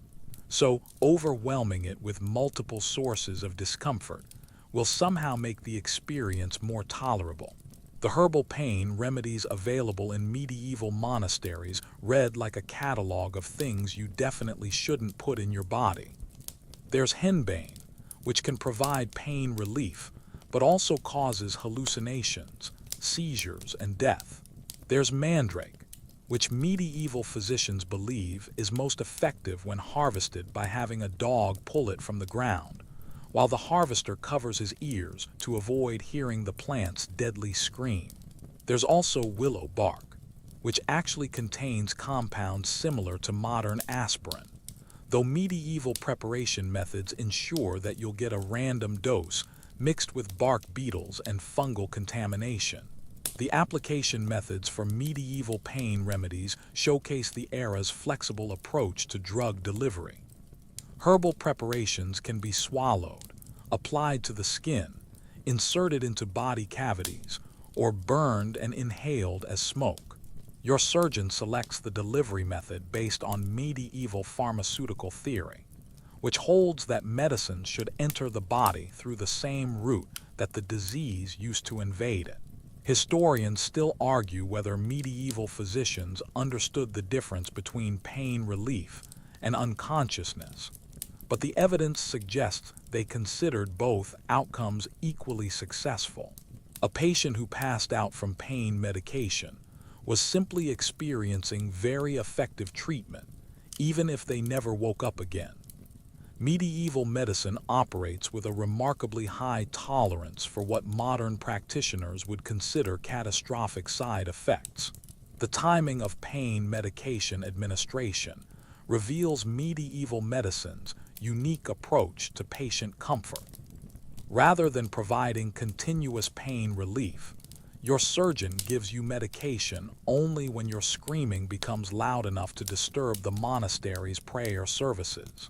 so overwhelming it with multiple sources of discomfort will somehow make the experience more tolerable. The herbal pain remedies available in medieval monasteries read like a catalog of things you definitely shouldn't put in your body. There's henbane, which can provide pain relief, but also causes hallucinations, seizures, and death. There's mandrake, which medieval physicians believe is most effective when harvested by having a dog pull it from the ground, while the harvester covers his ears to avoid hearing the plant's deadly scream. There's also willow bark, which actually contains compounds similar to modern aspirin, though medieval preparation methods ensure that you'll get a random dose mixed with bark beetles and fungal contamination. The application methods for medieval pain remedies showcase the era's flexible approach to drug delivery. Herbal preparations can be swallowed, applied to the skin, inserted into body cavities, or burned and inhaled as smoke. Your surgeon selects the delivery method based on medieval pharmaceutical theory, which holds that medicine should enter the body through the same route that the disease used to invade it. Historians still argue whether medieval physicians understood the difference between pain relief and unconsciousness, but the evidence suggests they considered both outcomes equally successful. A patient who passed out from pain medication was simply experiencing very effective treatment, even if they never woke up again. Medieval medicine operates with a remarkably high tolerance for what modern practitioners would consider catastrophic side effects. The timing of pain medication administration reveals medieval medicine's unique approach to patient comfort. Rather than providing continuous pain relief, your surgeon gives you medication only when your screaming becomes loud enough to disturb the monastery's prayer services.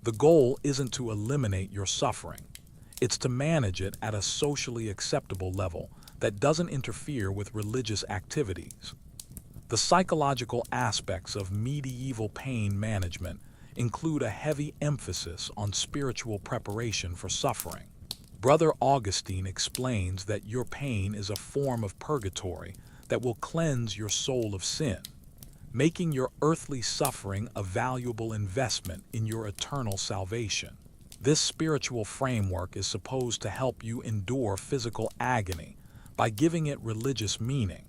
The goal isn't to eliminate your suffering, it's to manage it at a socially acceptable level that doesn't interfere with religious activities. The psychological aspects of medieval pain management include a heavy emphasis on spiritual preparation for suffering. Brother Augustine explains that your pain is a form of purgatory that will cleanse your soul of sin, making your earthly suffering a valuable investment in your eternal salvation. This spiritual framework is supposed to help you endure physical agony by giving it religious meaning,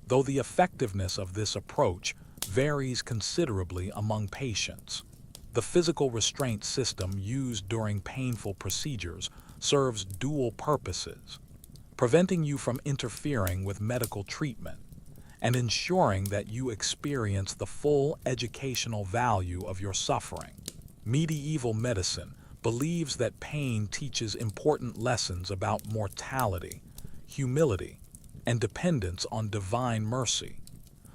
though the effectiveness of this approach varies considerably among patients. The physical restraint system used during painful procedures serves dual purposes, preventing you from interfering with medical treatment and ensuring that you experience the full educational value of your suffering. Medieval medicine believes that pain teaches important lessons about mortality, humility, and dependence on divine mercy.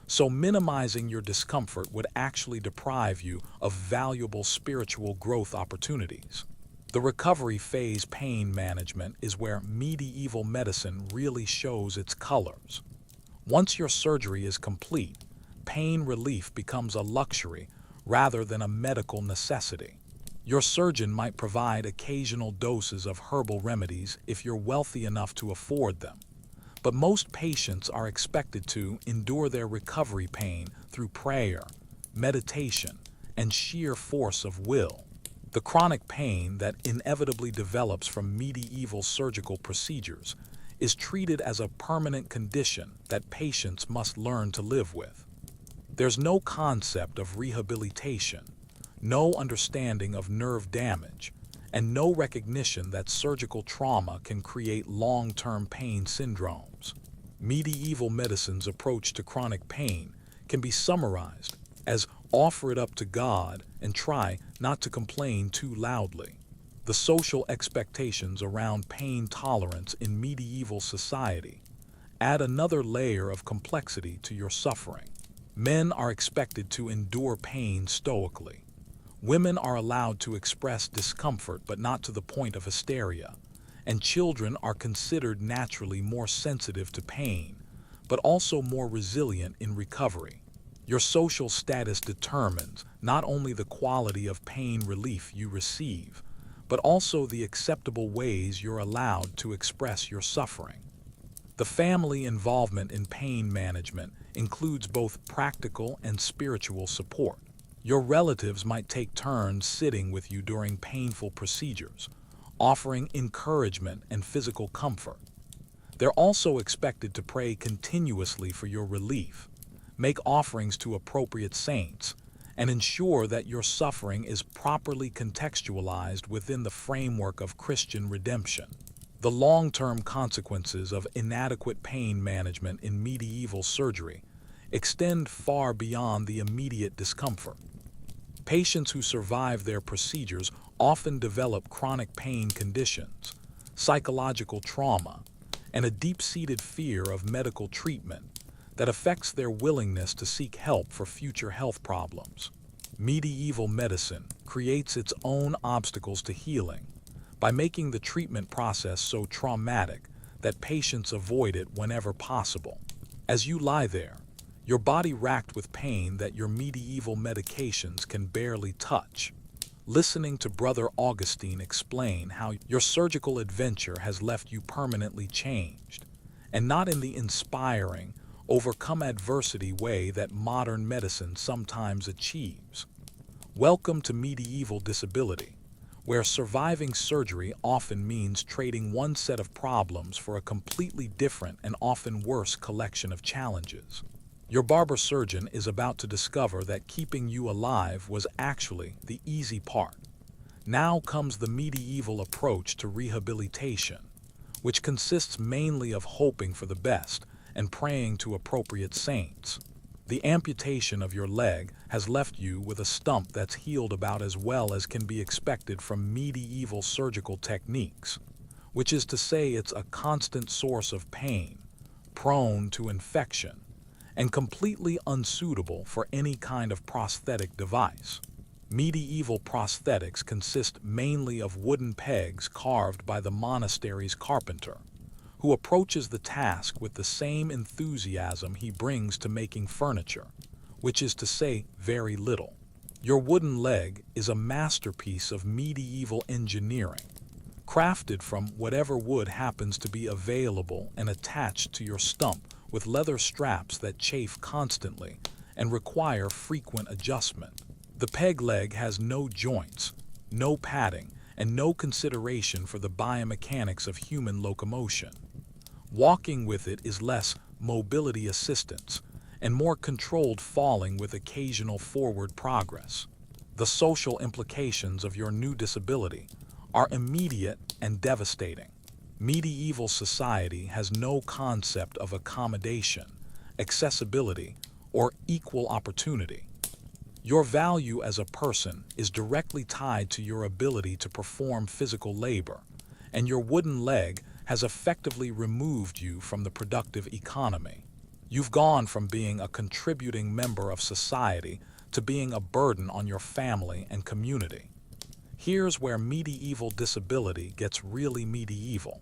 So minimizing your discomfort would actually deprive you of valuable spiritual growth opportunities. The recovery phase pain management is where medieval medicine really shows its colors. Once your surgery is complete, pain relief becomes a luxury rather than a medical necessity. Your surgeon might provide occasional doses of herbal remedies if you're wealthy enough to afford them, but most patients are expected to endure their recovery pain through prayer, meditation, and sheer force of will. The chronic pain that inevitably develops from medieval surgical procedures is treated as a permanent condition that patients must learn to live with. There's no concept of rehabilitation, no understanding of nerve damage, and no recognition that surgical trauma can create long-term pain syndromes. Medieval medicine's approach to chronic pain can be summarized as offer it up to God and try not to complain too loudly. The social expectations around pain tolerance in medieval society add another layer of complexity to your suffering. Men are expected to endure pain stoically. Women are allowed to express discomfort but not to the point of hysteria, and children are considered naturally more sensitive to pain, but also more resilient in recovery. Your social status determines not only the quality of pain relief you receive, but also the acceptable ways you're allowed to express your suffering. The family involvement in pain management includes both practical and spiritual support. Your relatives might take turns sitting with you during painful procedures, offering encouragement and physical comfort. They're also expected to pray continuously for your relief, make offerings to appropriate saints, and ensure that your suffering is properly contextualized within the framework of Christian redemption. The long-term consequences of inadequate pain management in medieval surgery extend far beyond the immediate discomfort. Patients who survive their procedures often develop chronic pain conditions, psychological trauma, and a deep-seated fear of medical treatment that affects their willingness to seek help for future health problems. Medieval medicine creates its own obstacles to healing by making the treatment process so traumatic that patients avoid it whenever possible. As you lie there, your body racked with pain that your medieval medications can barely touch, listening to Brother Augustine explain how your surgical adventure has left you permanently changed, and not in the inspiring, overcome adversity way that modern medicine sometimes achieves. Welcome to medieval disability, where surviving surgery often means trading one set of problems for a completely different and often worse collection of challenges. Your barber surgeon is about to discover that keeping you alive was actually the easy part. Now comes the medieval approach to rehabilitation, which consists mainly of hoping for the best and praying to appropriate saints. The amputation of your leg has left you with a stump that's healed about as well as can be expected from medieval surgical techniques, which is to say it's a constant source of pain, prone to infection, and completely unsuitable for any kind of prosthetic device. Medieval prosthetics consist mainly of wooden pegs carved by the monastery's carpenter, who approaches the task with the same enthusiasm he brings to making furniture, which is to say very little. Your wooden leg is a masterpiece of medieval engineering, crafted from whatever wood happens to be available and attached to your stump with leather straps that chafe constantly and require frequent adjustment. The peg leg has no joints, no padding, and no consideration for the biomechanics of human locomotion. Walking with it is less mobility assistance and more controlled falling with occasional forward progress. The social implications of your new disability are immediate and devastating. Medieval society has no concept of accommodation, accessibility, or equal opportunity. Your value as a person is directly tied to your ability to perform physical labor, and your wooden leg has effectively removed you from the productive economy. You've gone from being a contributing member of society to being a burden on your family and community. Here's where medieval disability gets really medieval: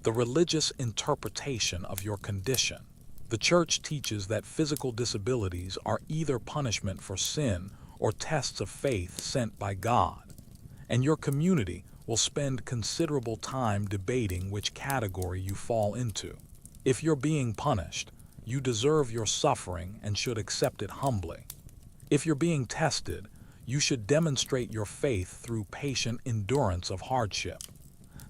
the religious interpretation of your condition. The church teaches that physical disabilities are either punishment for sin or tests of faith sent by God, and your community will spend considerable time debating which category you fall into. If you're being punished, you deserve your suffering and should accept it humbly. If you're being tested, You should demonstrate your faith through patient endurance of hardship.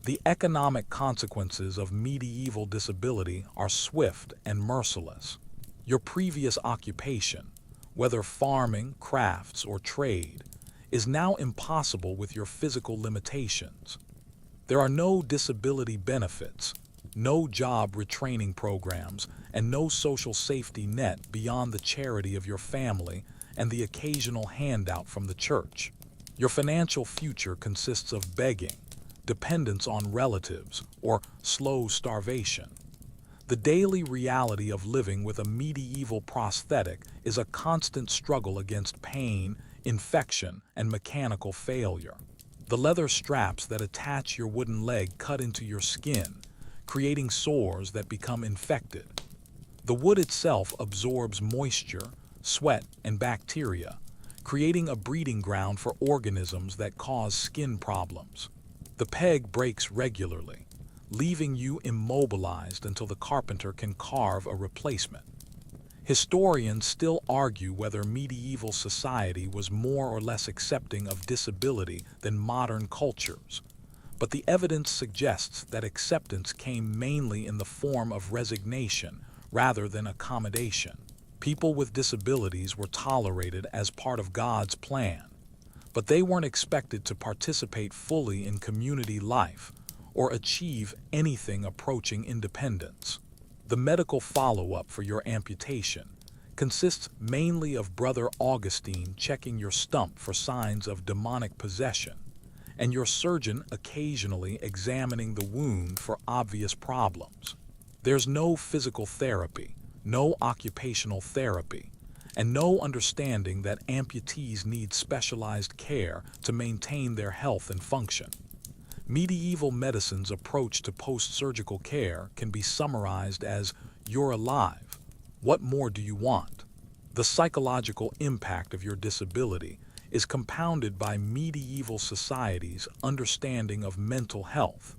The economic consequences of medieval disability are swift and merciless. Your previous occupation, whether farming, crafts, or trade, is now impossible with your physical limitations. There are no disability benefits, no job retraining programs, and no social safety net beyond the charity of your family and the occasional handout from the church. Your financial future consists of begging, dependence on relatives, or slow starvation. The daily reality of living with a medieval prosthetic is a constant struggle against pain, infection, and mechanical failure. The leather straps that attach your wooden leg cut into your skin, creating sores that become infected. The wood itself absorbs moisture, sweat, and bacteria, creating a breeding ground for organisms that cause skin problems. The peg breaks regularly, leaving you immobilized until the carpenter can carve a replacement. Historians still argue whether medieval society was more or less accepting of disability than modern cultures, but the evidence suggests that acceptance came mainly in the form of resignation rather than accommodation. People with disabilities were tolerated as part of God's plan, but they weren't expected to participate fully in community life or achieve anything approaching independence. The medical follow-up for your amputation consists mainly of Brother Augustine checking your stump for signs of demonic possession, and your surgeon occasionally examining the wound for obvious problems. There's no physical therapy, no occupational therapy, and no understanding that amputees need specialized care to maintain their health and function. Medieval medicine's approach to post-surgical care can be summarized as, "You're alive. What more do you want?" The psychological impact of your disability is compounded by medieval society's understanding of mental health,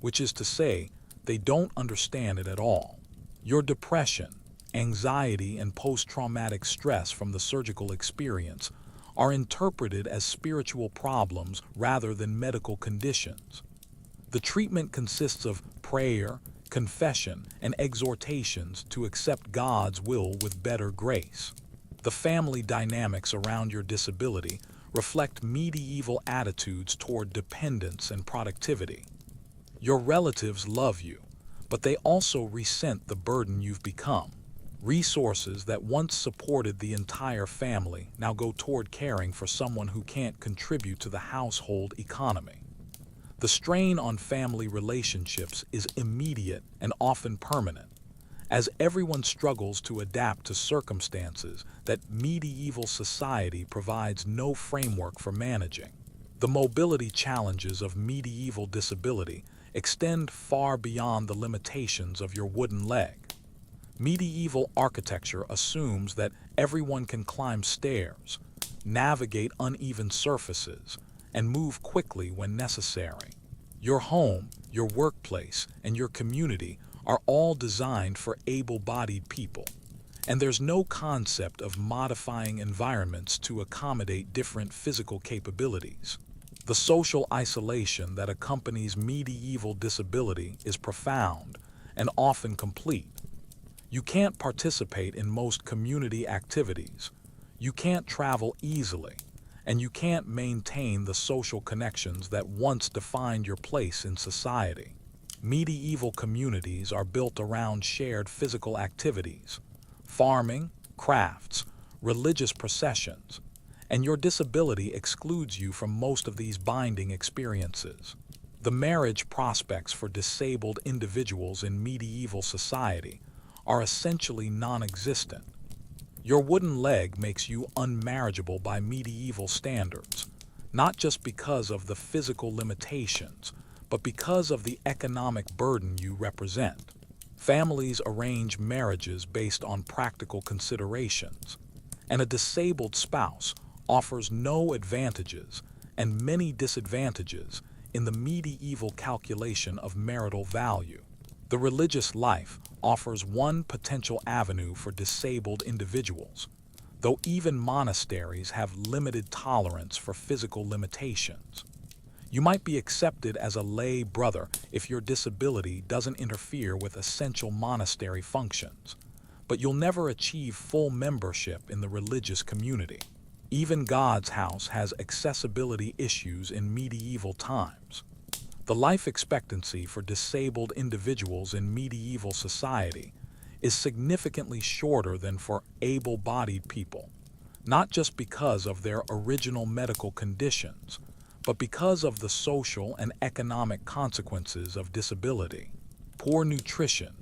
which is to say, they don't understand it at all. Your depression, anxiety, and post-traumatic stress from the surgical experience are interpreted as spiritual problems rather than medical conditions. The treatment consists of prayer, confession, and exhortations to accept God's will with better grace. The family dynamics around your disability reflect medieval attitudes toward dependence and productivity. Your relatives love you, but they also resent the burden you've become. Resources that once supported the entire family now go toward caring for someone who can't contribute to the household economy. The strain on family relationships is immediate and often permanent, as everyone struggles to adapt to circumstances that medieval society provides no framework for managing. The mobility challenges of medieval disability extend far beyond the limitations of your wooden leg. Medieval architecture assumes that everyone can climb stairs, navigate uneven surfaces, and move quickly when necessary. Your home, your workplace, and your community are all designed for able-bodied people, and there's no concept of modifying environments to accommodate different physical capabilities. The social isolation that accompanies medieval disability is profound and often complete. You can't participate in most community activities, you can't travel easily, and you can't maintain the social connections that once defined your place in society. Medieval communities are built around shared physical activities, farming, crafts, religious processions, and your disability excludes you from most of these binding experiences. The marriage prospects for disabled individuals in medieval society are essentially non-existent. Your wooden leg makes you unmarriageable by medieval standards, not just because of the physical limitations, but because of the economic burden you represent. Families arrange marriages based on practical considerations, and a disabled spouse offers no advantages and many disadvantages in the medieval calculation of marital value. The religious life offers one potential avenue for disabled individuals, though even monasteries have limited tolerance for physical limitations. You might be accepted as a lay brother if your disability doesn't interfere with essential monastery functions, but you'll never achieve full membership in the religious community. Even God's house has accessibility issues in medieval times. The life expectancy for disabled individuals in medieval society is significantly shorter than for able-bodied people, not just because of their original medical conditions, but because of the social and economic consequences of disability. Poor nutrition,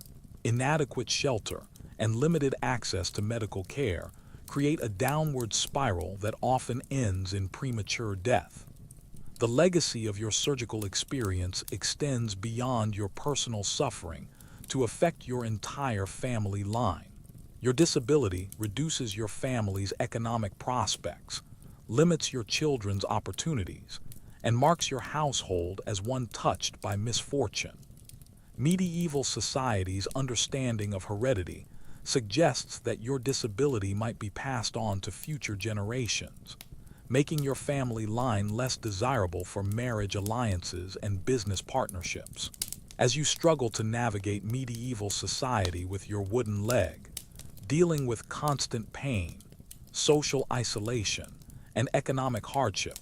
inadequate shelter, and limited access to medical care create a downward spiral that often ends in premature death. The legacy of your surgical experience extends beyond your personal suffering to affect your entire family line. Your disability reduces your family's economic prospects, limits your children's opportunities, and marks your household as one touched by misfortune. Medieval society's understanding of heredity suggests that your disability might be passed on to future generations, making your family line less desirable for marriage alliances and business partnerships. As you struggle to navigate medieval society with your wooden leg, dealing with constant pain, social isolation, and economic hardship,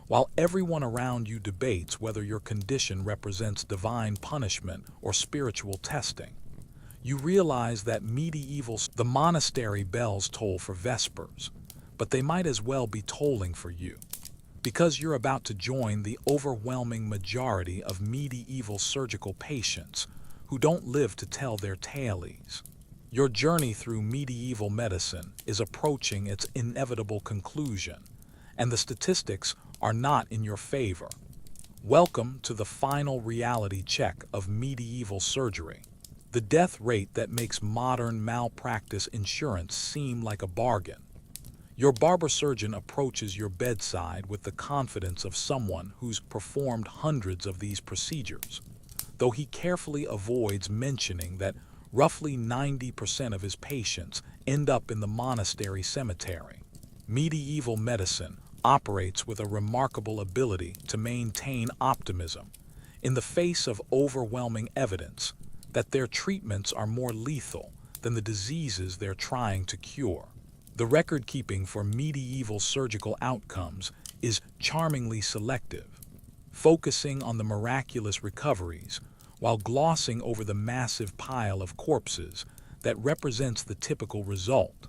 while everyone around you debates whether your condition represents divine punishment or spiritual testing, you realize that the monastery bells toll for vespers, but they might as well be tolling for you, because you're about to join the overwhelming majority of medieval surgical patients who don't live to tell their tales. Your journey through medieval medicine is approaching its inevitable conclusion, and the statistics are not in your favor. Welcome to the final reality check of medieval surgery, the death rate that makes modern malpractice insurance seem like a bargain. Your barber-surgeon approaches your bedside with the confidence of someone who's performed hundreds of these procedures, though he carefully avoids mentioning that roughly 90% of his patients end up in the monastery cemetery. Medieval medicine operates with a remarkable ability to maintain optimism in the face of overwhelming evidence that their treatments are more lethal than the diseases they're trying to cure. The record-keeping for medieval surgical outcomes is charmingly selective, focusing on the miraculous recoveries while glossing over the massive pile of corpses that represents the typical result.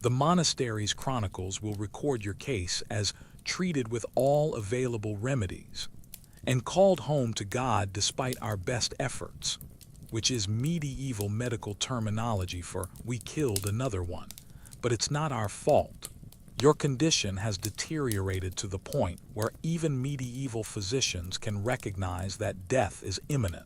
The monastery's chronicles will record your case as treated with all available remedies and called home to God despite our best efforts, which is medieval medical terminology for "we killed another one, but it's not our fault." Your condition has deteriorated to the point where even medieval physicians can recognize that death is imminent,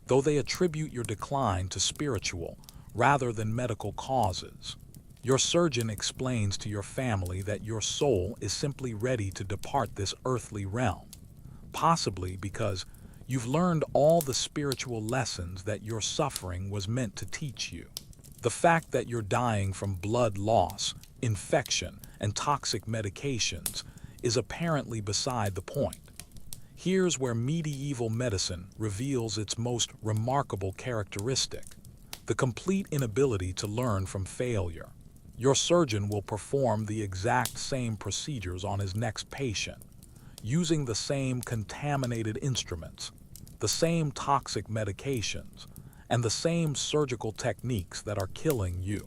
though they attribute your decline to spiritual rather than medical causes. Your surgeon explains to your family that your soul is simply ready to depart this earthly realm, possibly because you've learned all the spiritual lessons that your suffering was meant to teach you. The fact that you're dying from blood loss, infection, and toxic medications is apparently beside the point. Here's where medieval medicine reveals its most remarkable characteristic: the complete inability to learn from failure. Your surgeon will perform the exact same procedures on his next patient, using the same contaminated instruments, the same toxic medications, and the same surgical techniques that are killing you.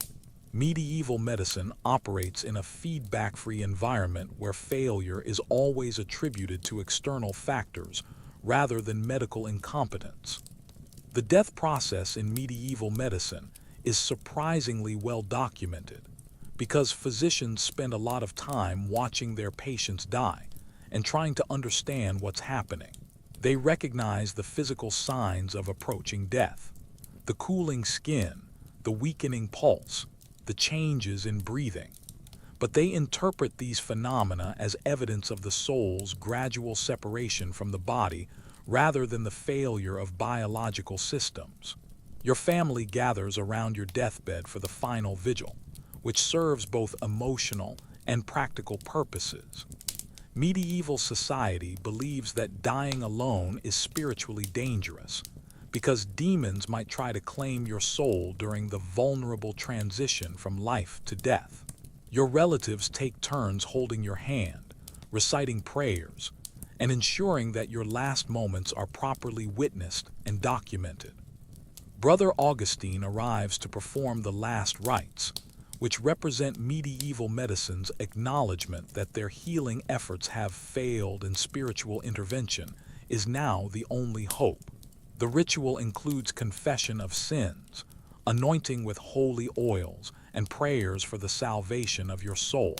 Medieval medicine operates in a feedback-free environment where failure is always attributed to external factors rather than medical incompetence. The death process in medieval medicine is surprisingly well documented because physicians spend a lot of time watching their patients die and trying to understand what's happening. They recognize the physical signs of approaching death: the cooling skin, the weakening pulse, the changes in breathing. But they interpret these phenomena as evidence of the soul's gradual separation from the body rather than the failure of biological systems. Your family gathers around your deathbed for the final vigil, which serves both emotional and practical purposes. Medieval society believes that dying alone is spiritually dangerous, because demons might try to claim your soul during the vulnerable transition from life to death. Your relatives take turns holding your hand, reciting prayers, and ensuring that your last moments are properly witnessed and documented. Brother Augustine arrives to perform the last rites, which represent medieval medicine's acknowledgement that their healing efforts have failed and spiritual intervention is now the only hope. The ritual includes confession of sins, anointing with holy oils, and prayers for the salvation of your soul.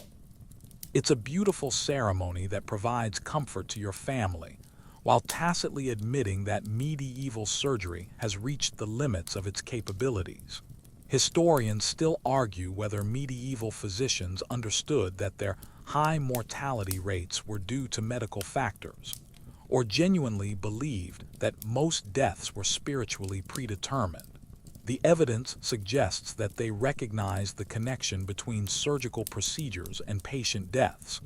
It's a beautiful ceremony that provides comfort to your family, while tacitly admitting that medieval surgery has reached the limits of its capabilities. Historians still argue whether medieval physicians understood that their high mortality rates were due to medical factors, or genuinely believed that most deaths were spiritually predetermined. The evidence suggests that they recognized the connection between surgical procedures and patient deaths,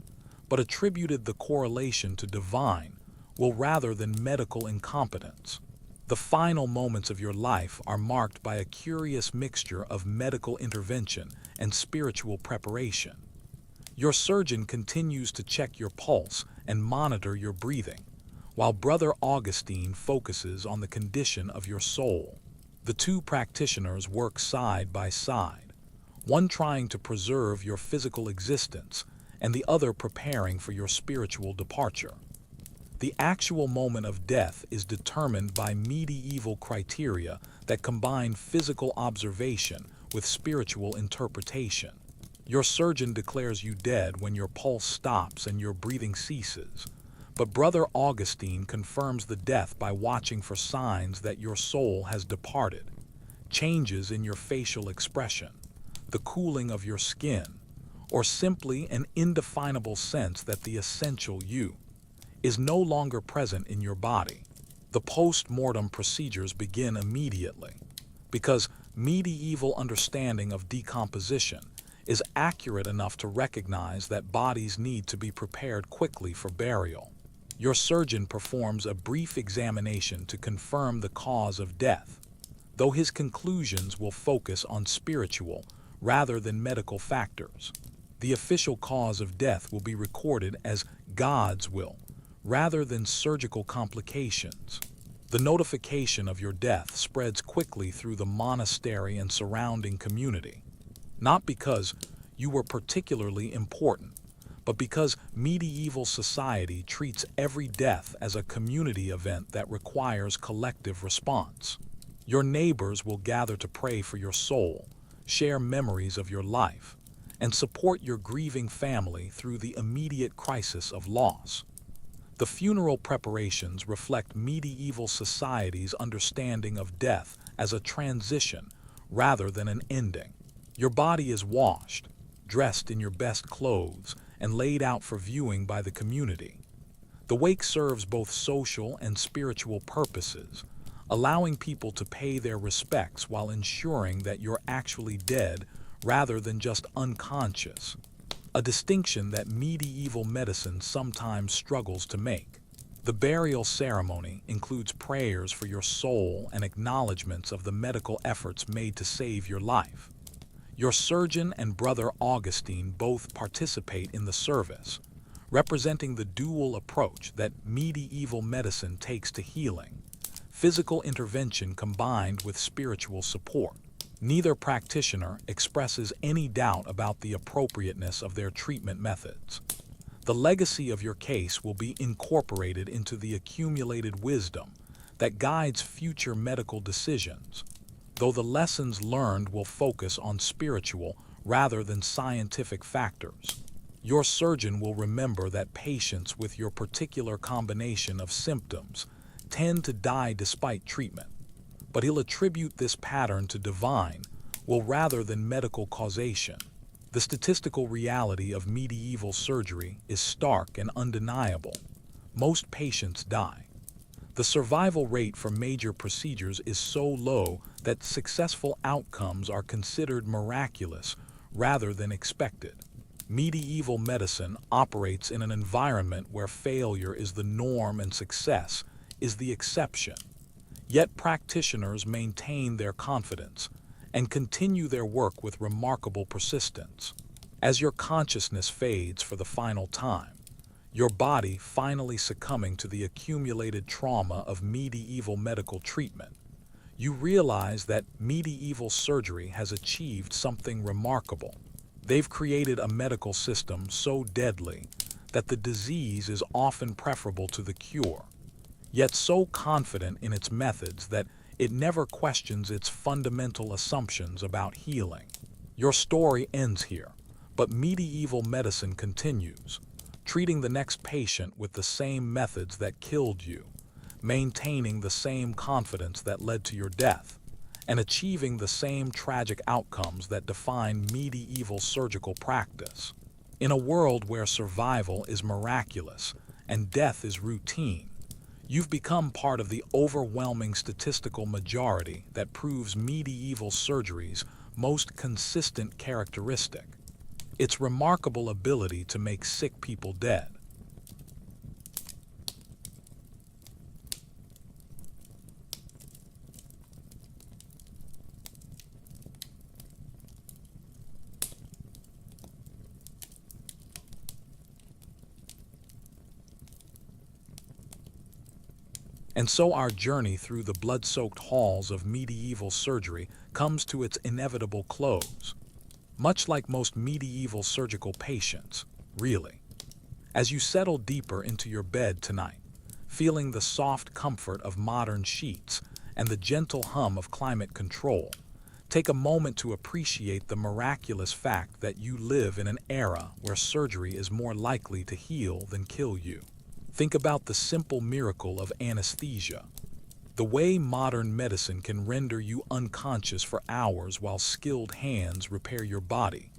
but attributed the correlation to divine will rather than medical incompetence. The final moments of your life are marked by a curious mixture of medical intervention and spiritual preparation. Your surgeon continues to check your pulse and monitor your breathing, while Brother Augustine focuses on the condition of your soul. The two practitioners work side by side, one trying to preserve your physical existence and the other preparing for your spiritual departure. The actual moment of death is determined by medieval criteria that combine physical observation with spiritual interpretation. Your surgeon declares you dead when your pulse stops and your breathing ceases, but Brother Augustine confirms the death by watching for signs that your soul has departed, changes in your facial expression, the cooling of your skin, or simply an indefinable sense that the essential you is no longer present in your body. The post-mortem procedures begin immediately, because medieval understanding of decomposition is accurate enough to recognize that bodies need to be prepared quickly for burial. Your surgeon performs a brief examination to confirm the cause of death, though his conclusions will focus on spiritual rather than medical factors. The official cause of death will be recorded as God's will, rather than surgical complications. The notification of your death spreads quickly through the monastery and surrounding community, not because you were particularly important, but because medieval society treats every death as a community event that requires collective response. Your neighbors will gather to pray for your soul, share memories of your life, and support your grieving family through the immediate crisis of loss. The funeral preparations reflect medieval society's understanding of death as a transition rather than an ending. Your body is washed, dressed in your best clothes, and laid out for viewing by the community. The wake serves both social and spiritual purposes, allowing people to pay their respects while ensuring that you're actually dead rather than just unconscious, a distinction that medieval medicine sometimes struggles to make. The burial ceremony includes prayers for your soul and acknowledgments of the medical efforts made to save your life. Your surgeon and Brother Augustine both participate in the service, representing the dual approach that medieval medicine takes to healing, physical intervention combined with spiritual support. Neither practitioner expresses any doubt about the appropriateness of their treatment methods. The legacy of your case will be incorporated into the accumulated wisdom that guides future medical decisions, though the lessons learned will focus on spiritual rather than scientific factors. Your surgeon will remember that patients with your particular combination of symptoms tend to die despite treatment, but he'll attribute this pattern to divine will rather than medical causation. The statistical reality of medieval surgery is stark and undeniable. Most patients die. The survival rate for major procedures is so low that successful outcomes are considered miraculous rather than expected. Medieval medicine operates in an environment where failure is the norm and success is the exception. Yet practitioners maintain their confidence and continue their work with remarkable persistence. As your consciousness fades for the final time, your body finally succumbing to the accumulated trauma of medieval medical treatment, you realize that medieval surgery has achieved something remarkable. They've created a medical system so deadly that the disease is often preferable to the cure, yet so confident in its methods that it never questions its fundamental assumptions about healing. Your story ends here, but medieval medicine continues, treating the next patient with the same methods that killed you, maintaining the same confidence that led to your death, and achieving the same tragic outcomes that define medieval surgical practice. In a world where survival is miraculous and death is routine, you've become part of the overwhelming statistical majority that proves medieval surgery's most consistent characteristic: its remarkable ability to make sick people dead. And so our journey through the blood-soaked halls of medieval surgery comes to its inevitable close. Much like most medieval surgical patients, really. As you settle deeper into your bed tonight, feeling the soft comfort of modern sheets and the gentle hum of climate control, take a moment to appreciate the miraculous fact that you live in an era where surgery is more likely to heal than kill you. Think about the simple miracle of anesthesia. The way modern medicine can render you unconscious for hours while skilled hands repair your body,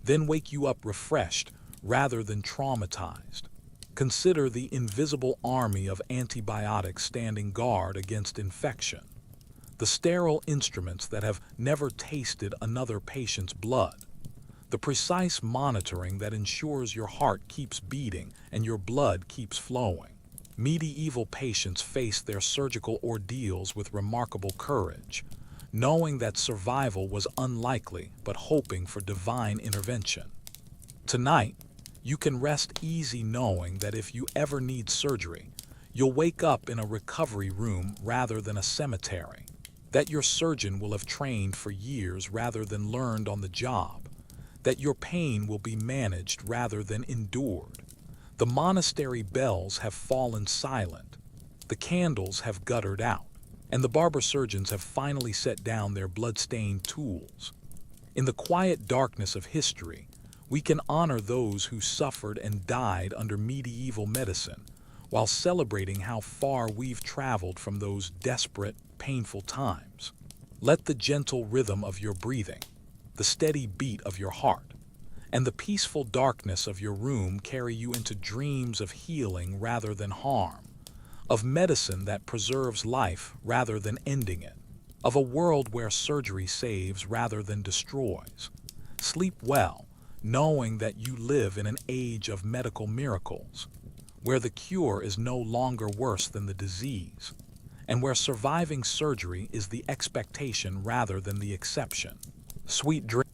then wake you up refreshed rather than traumatized. Consider the invisible army of antibiotics standing guard against infection, the sterile instruments that have never tasted another patient's blood, the precise monitoring that ensures your heart keeps beating and your blood keeps flowing. Medieval patients faced their surgical ordeals with remarkable courage, knowing that survival was unlikely but hoping for divine intervention. Tonight, you can rest easy knowing that if you ever need surgery, you'll wake up in a recovery room rather than a cemetery, that your surgeon will have trained for years rather than learned on the job, that your pain will be managed rather than endured. The monastery bells have fallen silent, the candles have guttered out, and the barber-surgeons have finally set down their blood-stained tools. In the quiet darkness of history, we can honor those who suffered and died under medieval medicine, while celebrating how far we've traveled from those desperate, painful times. Let the gentle rhythm of your breathing, the steady beat of your heart, and the peaceful darkness of your room carry you into dreams of healing rather than harm, of medicine that preserves life rather than ending it, of a world where surgery saves rather than destroys. Sleep well, knowing that you live in an age of medical miracles, where the cure is no longer worse than the disease, and where surviving surgery is the expectation rather than the exception. Sweet dreams.